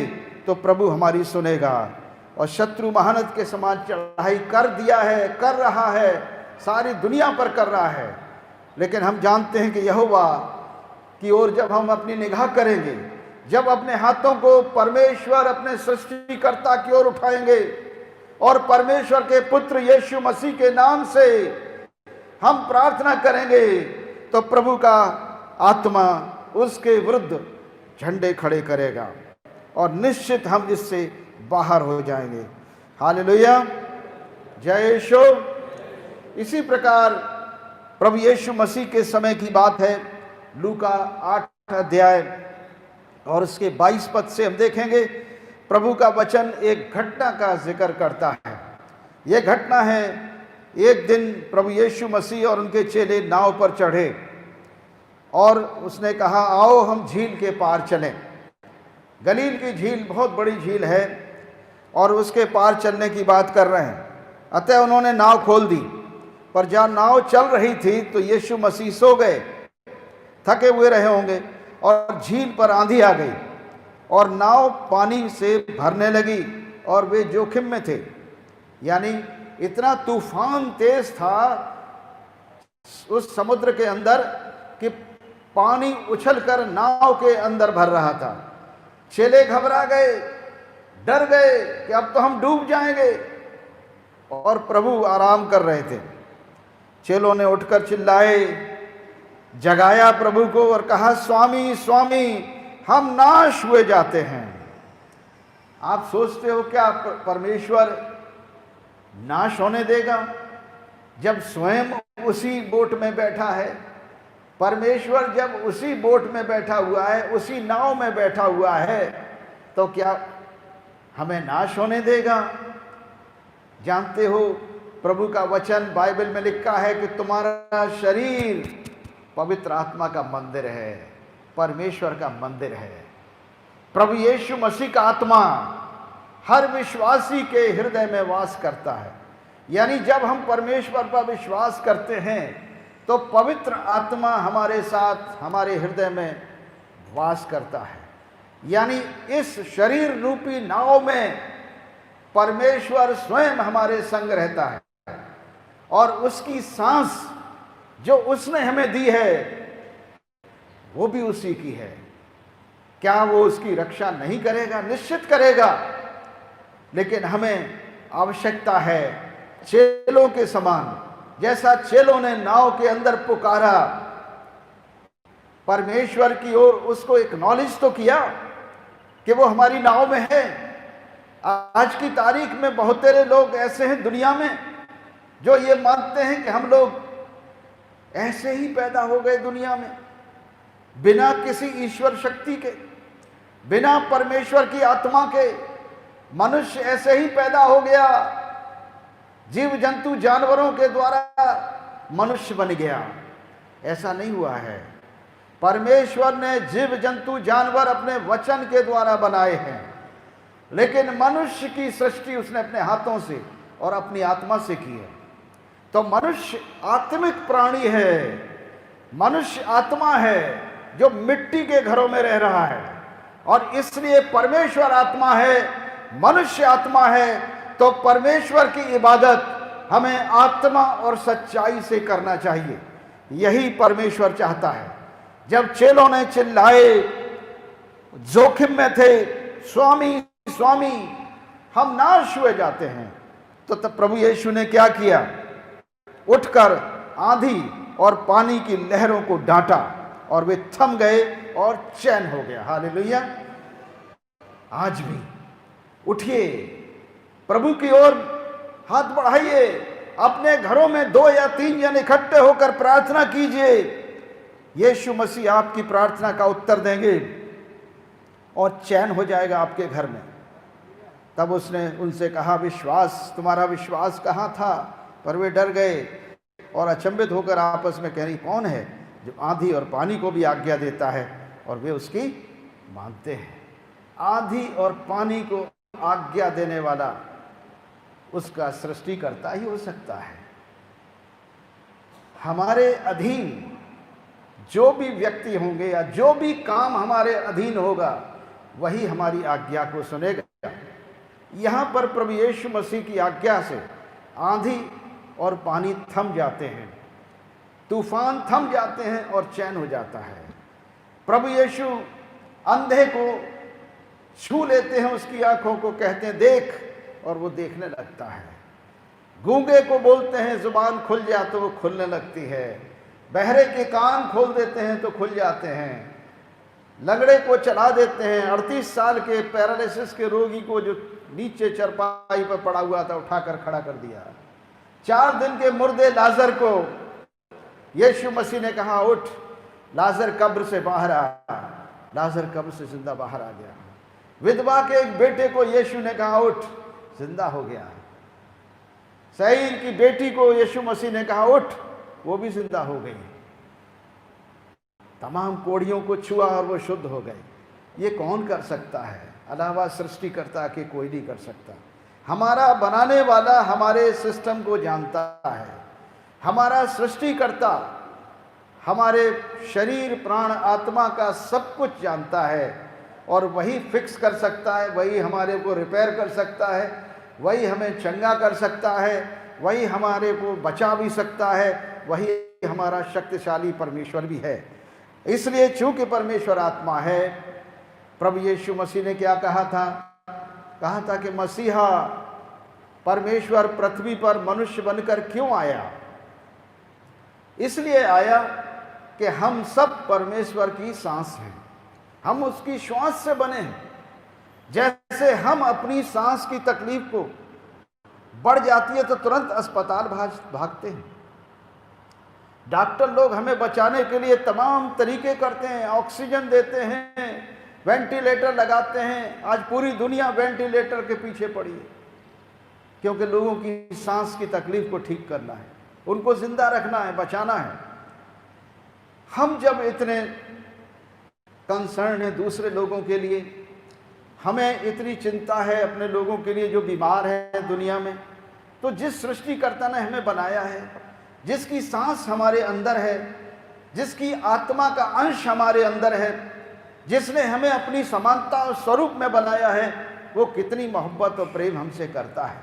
तो प्रभु हमारी सुनेगा। और शत्रु महानद के समान चढ़ाई कर दिया है, कर रहा है, सारी दुनिया पर कर रहा है, लेकिन हम जानते हैं कि यहोवा की ओर जब हम अपनी निगाह करेंगे, जब अपने हाथों को परमेश्वर अपने सृष्टिकर्ता की ओर उठाएंगे और परमेश्वर के पुत्र यीशु मसीह के नाम से हम प्रार्थना करेंगे, तो प्रभु का आत्मा उसके विरुद्ध झंडे खड़े करेगा और निश्चित हम इससे बाहर हो जाएंगे। हालेलुया, जय यीशु। इसी प्रकार प्रभु यीशु मसीह के समय की बात है, लूका 8 अध्याय और उसके 22 पद से हम देखेंगे, प्रभु का वचन एक घटना का जिक्र करता है। यह घटना है, एक दिन प्रभु यीशु मसीह और उनके चेले नाव पर चढ़े और उसने कहा, आओ हम झील के पार चलें। गलील की झील बहुत बड़ी झील है और उसके पार चलने की बात कर रहे हैं। अतः उन्होंने नाव खोल दी, पर जहाँ नाव चल रही थी तो यीशु मसीह सो गए, थके हुए रहे होंगे, और झील पर आंधी आ गई और नाव पानी से भरने लगी और वे जोखिम में थे। यानी इतना तूफान तेज था उस समुद्र के अंदर कि पानी उछलकर नाव के अंदर भर रहा था। चेले घबरा गए, डर गए कि अब तो हम डूब जाएंगे, और प्रभु आराम कर रहे थे। चेलों ने उठकर चिल्लाए, जगाया प्रभु को और कहा, स्वामी स्वामी, हम नाश हुए जाते हैं। आप सोचते हो क्या परमेश्वर नाश होने देगा जब स्वयं उसी बोट में बैठा है? परमेश्वर जब उसी बोट में बैठा हुआ है, उसी नाव में बैठा हुआ है, तो क्या हमें नाश होने देगा? जानते हो, प्रभु का वचन बाइबल में लिखा है कि तुम्हारा शरीर पवित्र आत्मा का मंदिर है, परमेश्वर का मंदिर है। प्रभु यीशु मसीह का आत्मा हर विश्वासी के हृदय में वास करता है। यानी जब हम परमेश्वर पर विश्वास करते हैं तो पवित्र आत्मा हमारे साथ हमारे हृदय में वास करता है। यानी इस शरीर रूपी नाव में परमेश्वर स्वयं हमारे संग रहता है और उसकी सांस जो उसने हमें दी है वो भी उसी की है। क्या वो उसकी रक्षा नहीं करेगा? निश्चित करेगा। लेकिन हमें आवश्यकता है चेलों के समान, जैसा चेलों ने नाव के अंदर पुकारा परमेश्वर की ओर, उसको एक्नॉलेज तो किया कि वो हमारी नाव में है। आज की तारीख में बहुत सारे लोग ऐसे हैं दुनिया में जो ये मानते हैं कि हम लोग ऐसे ही पैदा हो गए दुनिया में, बिना किसी ईश्वर शक्ति के, बिना परमेश्वर की आत्मा के। मनुष्य ऐसे ही पैदा हो गया, जीव जंतु जानवरों के द्वारा मनुष्य बन गया। ऐसा नहीं हुआ है। परमेश्वर ने जीव जंतु जानवर अपने वचन के द्वारा बनाए हैं, लेकिन मनुष्य की सृष्टि उसने अपने हाथों से और अपनी आत्मा से की है। तो मनुष्य आत्मिक प्राणी है, मनुष्य आत्मा है जो मिट्टी के घरों में रह रहा है, और इसलिए परमेश्वर आत्मा है, मनुष्य आत्मा है। तो परमेश्वर की इबादत हमें आत्मा और सच्चाई से करना चाहिए। यही परमेश्वर चाहता है। जब चेलों ने चिल्लाए, जोखिम में थे, स्वामी स्वामी हम नाश हुए जाते हैं, तो तब प्रभु यीशु ने क्या किया? उठकर आंधी और पानी की लहरों को डांटा और वे थम गए और चैन हो गया। हालेलुया। आज भी उठिए, प्रभु की ओर हाथ बढ़ाइए, अपने घरों में 2 या 3 जन इकट्ठे होकर प्रार्थना कीजिए। यीशु मसीह आपकी प्रार्थना का उत्तर देंगे और चैन हो जाएगा आपके घर में। तब उसने उनसे कहा, विश्वास, तुम्हारा विश्वास कहाँ था? पर वे डर गए और अचंभित होकर आपस में कह रही, कौन है जो आंधी और पानी को भी आज्ञा देता है और वे उसकी मानते हैं। आंधी और पानी को आज्ञा देने वाला उसका सृष्टिकर्ता ही हो सकता है। हमारे अधीन जो भी व्यक्ति होंगे या जो भी काम हमारे अधीन होगा वही हमारी आज्ञा को सुनेगा। यहाँ पर प्रभु यीशु मसीह की आज्ञा से आंधी और पानी थम जाते हैं, तूफान थम जाते हैं और चैन हो जाता है। प्रभु यीशु अंधे को छू लेते हैं, उसकी आंखों को कहते हैं देख, और वो देखने लगता है। गूंगे को बोलते हैं जुबान खुल जा, तो वो खुलने लगती है। बहरे के कान खोल देते हैं तो खुल जाते हैं। लंगड़े को चला देते हैं। 38 साल के पैरालिसिस के रोगी को जो नीचे चरपाई पर पड़ा हुआ था उठाकर खड़ा कर दिया। 4 दिन के मुर्दे लाजर को यीशु मसीह ने कहा, उठ, लाजर कब्र से बाहर आ। लाजर कब्र से जिंदा बाहर आ गया। विधवा के एक बेटे को यीशु ने कहा, उठ, जिंदा हो गया। सईर की बेटी को यीशु मसीह ने कहा, उठ, वो भी जिंदा हो गई। तमाम कोढ़ियों को छुआ और वो शुद्ध हो गए। ये कौन कर सकता है? अलावा सृष्टिकर्ता के कोई नहीं कर सकता। हमारा बनाने वाला हमारे सिस्टम को जानता है। हमारा सृष्टिकर्ता हमारे शरीर, प्राण, आत्मा का सब कुछ जानता है और वही फिक्स कर सकता है, वही हमारे को रिपेयर कर सकता है, वही हमें चंगा कर सकता है, वही हमारे को बचा भी सकता है, वही हमारा शक्तिशाली परमेश्वर भी है। इसलिए चूंकि परमेश्वर आत्मा है, प्रभु यीशु मसीह ने क्या कहा था कि मसीहा परमेश्वर पृथ्वी पर मनुष्य बनकर क्यों आया? इसलिए आया कि हम सब परमेश्वर की सांस हैं, हम उसकी श्वास से बने हैं। जैसे हम अपनी सांस की तकलीफ को बढ़ जाती है तो तुरंत अस्पताल भागते हैं, डॉक्टर लोग हमें बचाने के लिए तमाम तरीके करते हैं, ऑक्सीजन देते हैं, वेंटिलेटर लगाते हैं। आज पूरी दुनिया वेंटिलेटर के पीछे पड़ी है, क्योंकि लोगों की सांस की तकलीफ को ठीक करना है, उनको जिंदा रखना है, बचाना है। हम जब इतने कंसर्न हैं दूसरे लोगों के लिए, हमें इतनी चिंता है अपने लोगों के लिए जो बीमार हैं दुनिया में, तो जिस सृष्टिकर्ता ने हमें बनाया है, जिसकी सांस हमारे अंदर है, जिसकी आत्मा का अंश हमारे अंदर है, जिसने हमें अपनी समानता और स्वरूप में बनाया है, वो कितनी मोहब्बत और प्रेम हमसे करता है।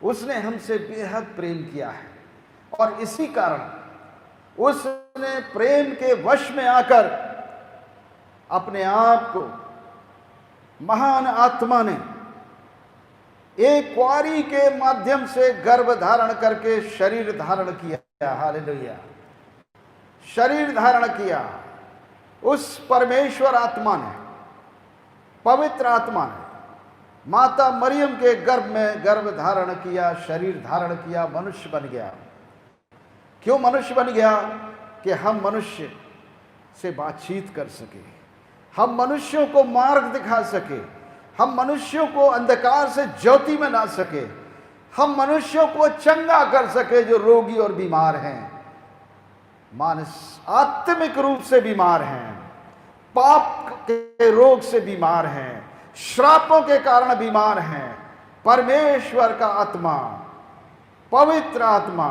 उसने हमसे बेहद प्रेम किया है और इसी कारण उसने प्रेम के वश में आकर अपने आप को, महान आत्मा ने एक कुंवारी के माध्यम से गर्भ धारण करके शरीर धारण किया। हालेलुया, शरीर धारण किया। उस परमेश्वर आत्मा ने, पवित्र आत्मा ने माता मरियम के गर्भ में गर्भ धारण किया, शरीर धारण किया, मनुष्य बन गया। क्यों मनुष्य बन गया? कि हम मनुष्य से बातचीत कर सके, हम मनुष्यों को मार्ग दिखा सके, हम मनुष्यों को अंधकार से ज्योति में ला सके, हम मनुष्यों को चंगा कर सके जो रोगी और बीमार हैं, मानस आत्मिक रूप से बीमार हैं, पाप के रोग से बीमार हैं, श्रापों के कारण बीमार हैं। परमेश्वर का आत्मा, पवित्र आत्मा,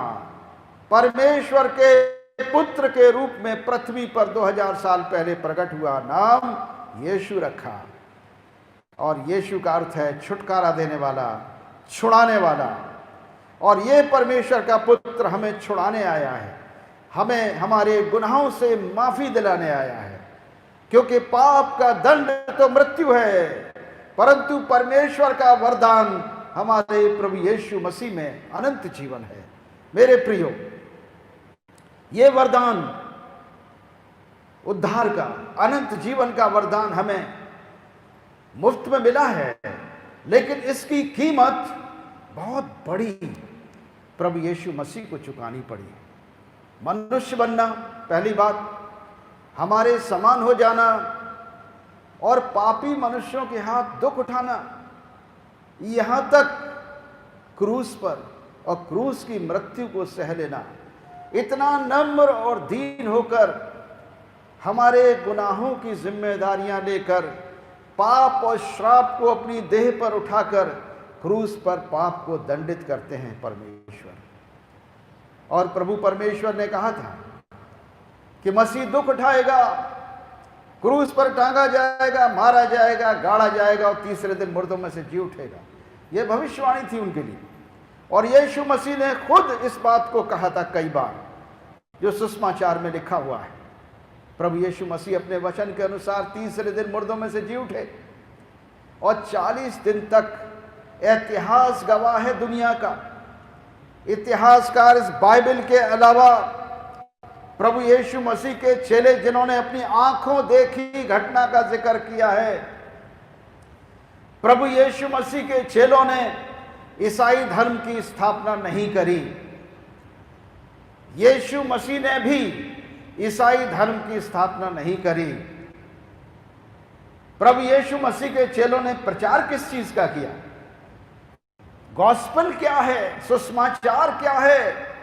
परमेश्वर के पुत्र के रूप में पृथ्वी पर 2000 साल पहले प्रकट हुआ, नाम यीशु रखा। और यीशु का अर्थ है छुटकारा देने वाला, छुड़ाने वाला। और ये परमेश्वर का पुत्र हमें छुड़ाने आया है, हमें हमारे गुनाहों से माफी दिलाने आया है। क्योंकि पाप का दंड तो मृत्यु है, परंतु परमेश्वर का वरदान हमारे प्रभु यीशु मसीह में अनंत जीवन है। मेरे प्रियो, ये वरदान उद्धार का, अनंत जीवन का वरदान हमें मुफ्त में मिला है, लेकिन इसकी कीमत बहुत बड़ी प्रभु यीशु मसीह को चुकानी पड़ी। मनुष्य बनना पहली बात, हमारे समान हो जाना और पापी मनुष्यों के हाथ दुख उठाना, यहां तक क्रूस पर और क्रूस की मृत्यु को सह लेना, इतना नम्र और दीन होकर हमारे गुनाहों की जिम्मेदारियां लेकर पाप और श्राप को अपनी देह पर उठाकर क्रूस पर पाप को दंडित करते हैं परमेश्वर। और प्रभु परमेश्वर ने कहा था कि मसीह दुख उठाएगा, क्रूस पर टांगा जाएगा, मारा जाएगा, गाड़ा जाएगा और तीसरे दिन मुर्दों में से जी उठेगा। यह भविष्यवाणी थी उनके लिए। और यीशु मसीह ने खुद इस बात को कहा था कई बार, जो सुसमाचार में लिखा हुआ है। प्रभु यीशु मसीह अपने वचन के अनुसार तीसरे दिन मुर्दों में से जी उठे और 40 दिन तक इतिहास गवाह है दुनिया का। इतिहासकार इस बाइबल के अलावा प्रभु यीशु मसीह के चेले जिन्होंने अपनी आंखों देखी घटना का जिक्र किया है, प्रभु यीशु मसीह के चेलों ने ईसाई धर्म की स्थापना नहीं करी। यीशु मसीह ने भी ईसाई धर्म की स्थापना नहीं करी। प्रभु यीशु मसीह के चेलों ने प्रचार किस चीज का किया? गॉस्पेल क्या है? सुसमाचार क्या है?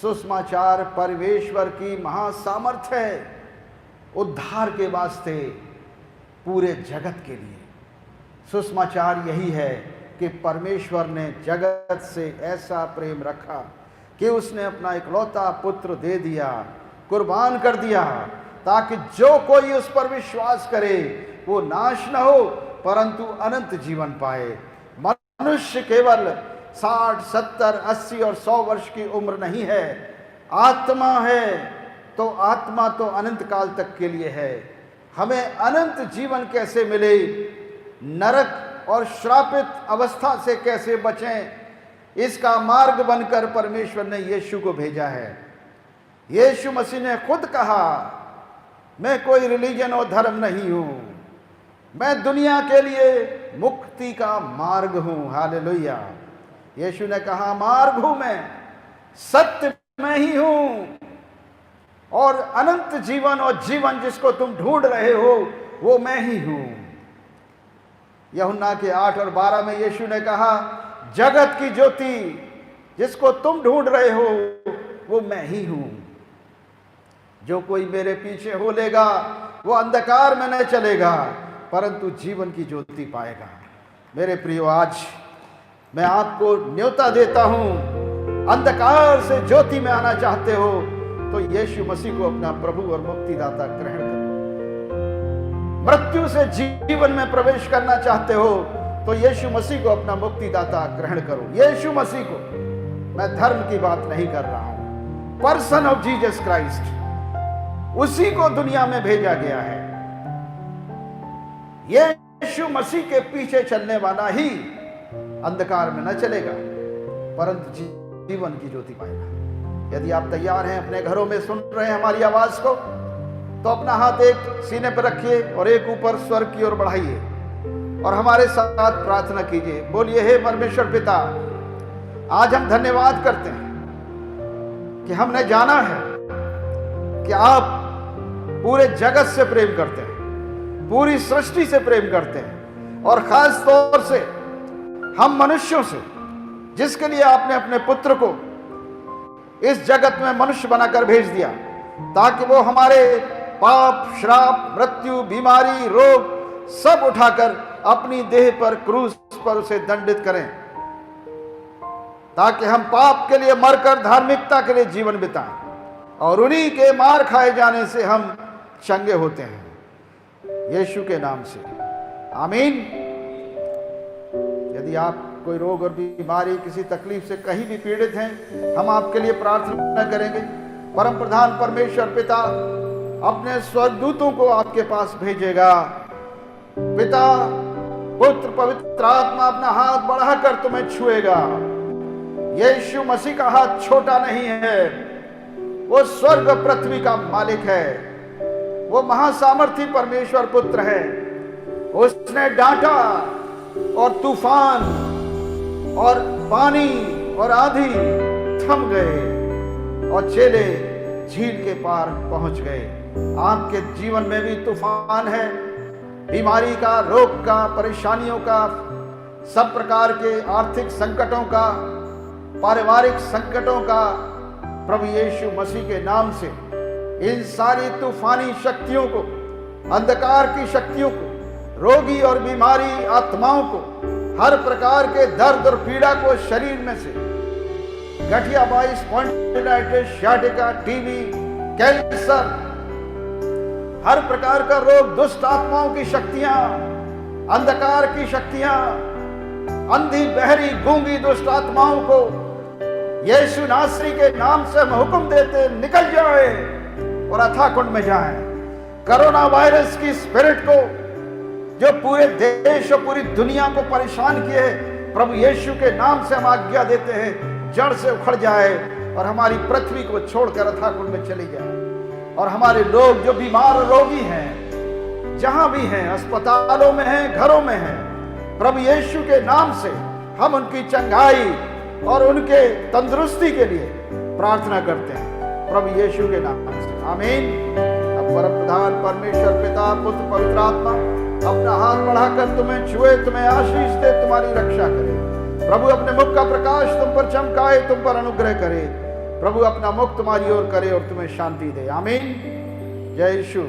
सुसमाचार परमेश्वर की महासामर्थ है उद्धार के वास्ते पूरे जगत के लिए। सुसमाचार यही है कि परमेश्वर ने जगत से ऐसा प्रेम रखा कि उसने अपना इकलौता पुत्र दे दिया, कुर्बान कर दिया, ताकि जो कोई उस पर विश्वास करे वो नाश न हो परंतु अनंत जीवन पाए। मनुष्य केवल 60, 70, 80 और 100 वर्ष की उम्र नहीं है, आत्मा है तो आत्मा तो अनंत काल तक के लिए है। हमें अनंत जीवन कैसे मिले, नरक और श्रापित अवस्था से कैसे बचें, इसका मार्ग बनकर परमेश्वर ने यीशु को भेजा है। यीशु मसीह ने खुद कहा, मैं कोई रिलीजन और धर्म नहीं हूं, मैं दुनिया के लिए मुक्ति का मार्ग हूं। हालेलुया। यीशु ने कहा, मार्ग हूं मैं, सत्य मैं ही हूं, और अनंत जीवन और जीवन जिसको तुम ढूंढ रहे हो वो मैं ही हूं। यूहन्ना के 8 और 12 में यीशु ने कहा, जगत की ज्योति जिसको तुम ढूंढ रहे हो वो मैं ही हूं। जो कोई मेरे पीछे हो लेगा वो अंधकार में न चलेगा परंतु जीवन की ज्योति पाएगा। मेरे प्रियो, आज मैं आपको न्योता देता हूं, अंधकार से ज्योति में आना चाहते हो तो यीशु मसीह को अपना प्रभु और मुक्तिदाता ग्रहण करो। मृत्यु से जीवन में प्रवेश करना चाहते हो तो यीशु मसीह को अपना मुक्तिदाता ग्रहण करो। यीशु मसीह को, मैं धर्म की बात नहीं कर रहा हूं, पर्सन ऑफ जीसस क्राइस्ट, उसी को दुनिया में भेजा गया है। यीशु मसीह के पीछे चलने वाला ही अंधकार में न चलेगा परंतु जीवन की ज्योति पाएगा। यदि आप तैयार हैं, अपने घरों में सुन रहे हैं हमारी आवाज को, तो अपना हाथ एक सीने पर रखिए और एक ऊपर स्वर्ग की ओर बढ़ाइए और हमारे साथ प्रार्थना कीजिए। बोलिए, हे परमेश्वर पिता, आज हम धन्यवाद करते हैं कि हमने जाना है कि आप पूरे जगत से प्रेम करते हैं, पूरी सृष्टि से प्रेम करते हैं और खास तौर से हम मनुष्यों से, जिसके लिए आपने अपने पुत्र को इस जगत में मनुष्य बनाकर भेज दिया ताकि वो हमारे पाप, श्राप, मृत्यु, बीमारी, रोग सब उठाकर अपनी देह पर, क्रूस पर उसे दंडित करें ताकि हम पाप के लिए मरकर धार्मिकता के लिए जीवन बिताएं और उन्हीं के मार खाए जाने से हम चंगे होते हैं। यीशु के नाम से आमीन। यदि आप कोई रोग और बीमारी, किसी तकलीफ से कहीं भी पीड़ित हैं, हम आपके लिए प्रार्थना करेंगे। परम प्रधान परमेश्वर पिता अपने स्वर्गदूतों को आपके पास भेजेगा। पिता, पुत्र, पवित्र आत्मा अपना हाथ बढ़ाकर तुम्हें छुएगा। यीशु मसीह का हाथ छोटा नहीं है, वो स्वर्ग पृथ्वी का मालिक है, वो महासामर्थी परमेश्वर पुत्र है। उसने डांटा और तूफान और पानी और आंधी थम गए और चेले झील के पार पहुंच गए। आपके जीवन में भी तूफान है, बीमारी का, रोग का, परेशानियों का, सब प्रकार के आर्थिक संकटों का, पारिवारिक संकटों का। प्रभु यीशु मसीह के नाम से इन सारी तूफानी शक्तियों को, अंधकार की शक्तियों को, रोगी और बीमारी आत्माओं को, हर प्रकार के दर्द और पीड़ा को शरीर में से, गठिया बाई, स्पॉन्डिलाइटिस, सियाटिका, टीबी, कैंसर, हर प्रकार का रोग, दुष्ट आत्माओं की शक्तियां, अंधकार की शक्तियां, अंधी, बहरी, गूंगी दुष्ट आत्माओं को यीशु नासरी के नाम से हम हुक्म देते, निकल जाए और अथाह कुंड में जाएं। कोरोना वायरस की स्पिरिट को जो पूरे देश और पूरी दुनिया को परेशान किए, प्रभु यीशु के नाम से हम आज्ञा देते हैं, जड़ से उखड़ जाए और हमारी पृथ्वी को छोड़कर अथाह कुंड में चली जाए। और हमारे लोग जो बीमार रोगी हैं, जहां भी हैं, अस्पतालों में हैं, घरों में हैं, प्रभु यीशु के नाम से हम उनकी चंगाई और उनके तंदुरुस्ती के लिए प्रार्थना करते हैं, प्रभु यीशु के नाम से आमीन। अब परम प्रधान परमेश्वर पिता, पुत्र, पवित्र आत्मा अपना हाथ बढ़ाकर तुम्हें छुए, तुम्हें आशीष दे, तुम्हारी रक्षा करे। प्रभु अपने मुख का प्रकाश तुम पर चमकाए, तुम पर अनुग्रह करे। प्रभु अपना मुख तुम्हारी ओर करे और तुम्हें शांति दे। आमीन। जय यीशु।